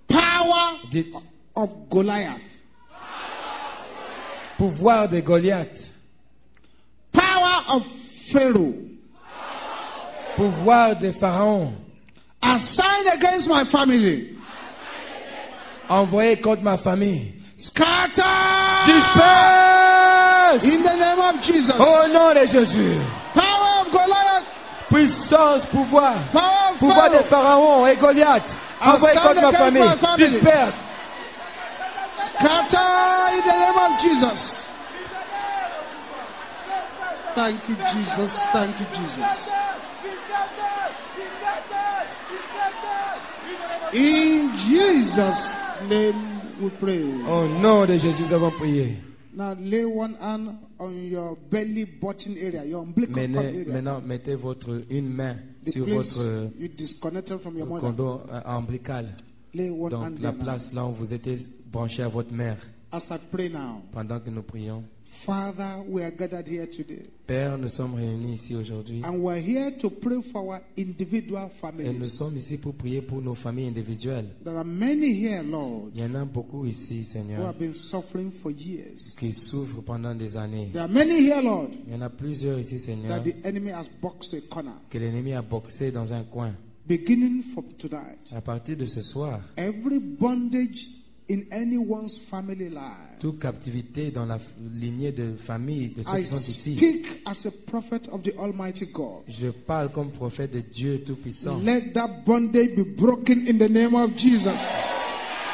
A: power
C: Dites,
A: of Goliath.
C: pouvoir de Goliath.
A: Power of Pharaoh.
C: Pouvoir de Pharaon.
A: Assigned against my family.
C: Envoyé contre ma famille.
A: Scatter.
C: Disperse.
A: In the name of Jesus.
C: Au nom de Jésus.
A: Power of Goliath.
C: Puissance, pouvoir.
A: Power of
C: Pouvoir de
A: Pharaoh.
C: Pharaon et Goliath. Envoyé contre ma
A: against
C: famille.
A: my family.
C: Disperse.
A: Scatter in the name of Jesus. Thank you, Jesus. Thank you, Jesus. In Jesus' name we pray.
C: Au nom de Jésus, nous avons prié.
A: Now lay one hand on your belly button area, your umbilical cord area.
C: Maintenant, mettez une main
A: The
C: sur
A: place
C: votre
A: you disconnected from your mother.
C: cordon ombilical.
A: Lay one
C: Donc,
A: hand
C: la
A: there now.
C: place là où vous étiez branché à votre mère.
A: As I pray now,
C: Pendant que nous prions.
A: Father, we are gathered here today.
C: Père, nous sommes réunis ici aujourd'hui.
A: And we're here to pray for our individual
C: Et nous
A: families.
C: sommes ici pour prier pour nos familles individuelles.
A: There are many here, Lord,
C: Il y en a beaucoup ici,
A: who
C: Seigneur,
A: have been suffering for years.
C: qui souffrent pendant des années.
A: There are many here, Lord,
C: Il y en a plusieurs ici, Seigneur,
A: that the enemy has boxed to a corner.
C: que l'ennemi a boxé dans un coin.
A: Beginning from tonight,
C: À partir de ce soir,
A: every bondage in anyone's family life,
C: toute captivité dans la lignée de famille de ceux
A: I
C: qui sont ici,
A: speak as a prophet of the Almighty God.
C: je parle comme prophète de Dieu Tout-Puissant.
A: Let that bondage be broken in the name of Jesus.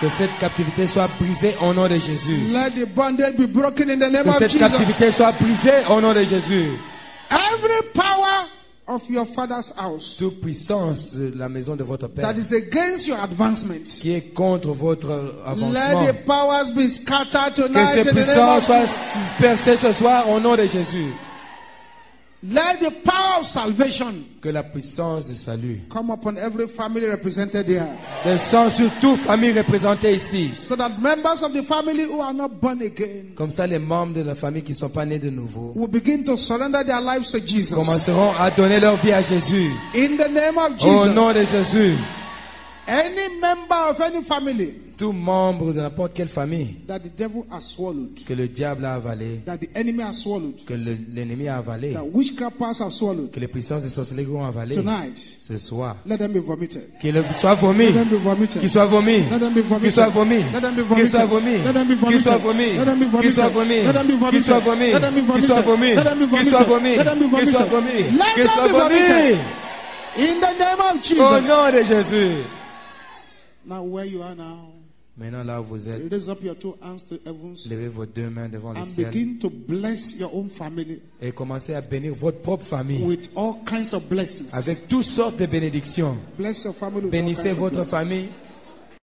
C: Que cette captivité soit brisée au nom de Jésus.
A: Let the bondage be broken in the name
C: Que
A: of
C: cette
A: Jesus.
C: captivité soit brisée au nom de Jésus.
A: Every power of your father's house
C: Toute puissance de la maison de votre Père
A: that is against your advancement,
C: qui est contre votre avancement,
A: let the powers be scattered
C: que
A: tonight
C: ces
A: in the name
C: puissances
A: of
C: soient
A: Jesus.
C: dispersées ce soir au nom de Jésus.
A: Let the power of salvation
C: Que la puissance du salut
A: come upon every family represented here,
C: descende sur toute famille représentée ici.
A: so that members of the family who are not born again
C: Comme ça, les membres de la famille qui ne sont pas nés de nouveau
A: will begin to surrender their lives to Jesus.
C: commenceront à donner leur vie à Jésus.
A: In the name of
C: Au nom
A: Jesus,
C: de Jésus.
A: any member of any family
C: Tout membre de n'importe quelle famille
A: that the devil has swallowed,
C: que le diable a avalé,
A: that the enemy has swallowed,
C: que l'ennemi a avalé,
A: that witchcraft powers have swallowed,
C: que les puissances de sorcellerie ont avalé,
A: tonight,
C: ce soir,
A: let them be vomited.
C: qu'il soit vomi,
A: Let them be vomited.
C: qu'il soit vomi,
A: Let them be vomited.
C: qu'il soit vomi,
A: Let them be
C: qu'il soit
A: vomited.
C: vomi,
A: Let them be
C: qu'il soit
A: vomited.
C: vomi,
A: Let them be
C: qu'il soit vomi,
A: vomited. Let them be
C: qu'il soit vomi,
A: vomited. Let them be
C: qu'il soit vomi,
A: vomited. Let them be
C: qu'il soit vomi,
A: vomited. Let them be
C: qu'il soit
A: vomited.
C: vomi,
A: Let
C: qu'il
A: them
C: soit
A: be
C: vomi.
A: vomited. In the name of
C: Au
A: Jesus.
C: nom de Jésus.
A: Now where you are now,
C: Maintenant là où vous êtes,
A: raise up your two hands to heavens
C: levez vos deux mains devant le
A: and
C: ciel
A: begin to bless your own family
C: et commencez à bénir votre propre famille
A: with all kinds of blessings.
C: avec toutes sortes de bénédictions.
A: Bless your family with all
C: Bénissez
A: kinds of
C: votre
A: blessings.
C: famille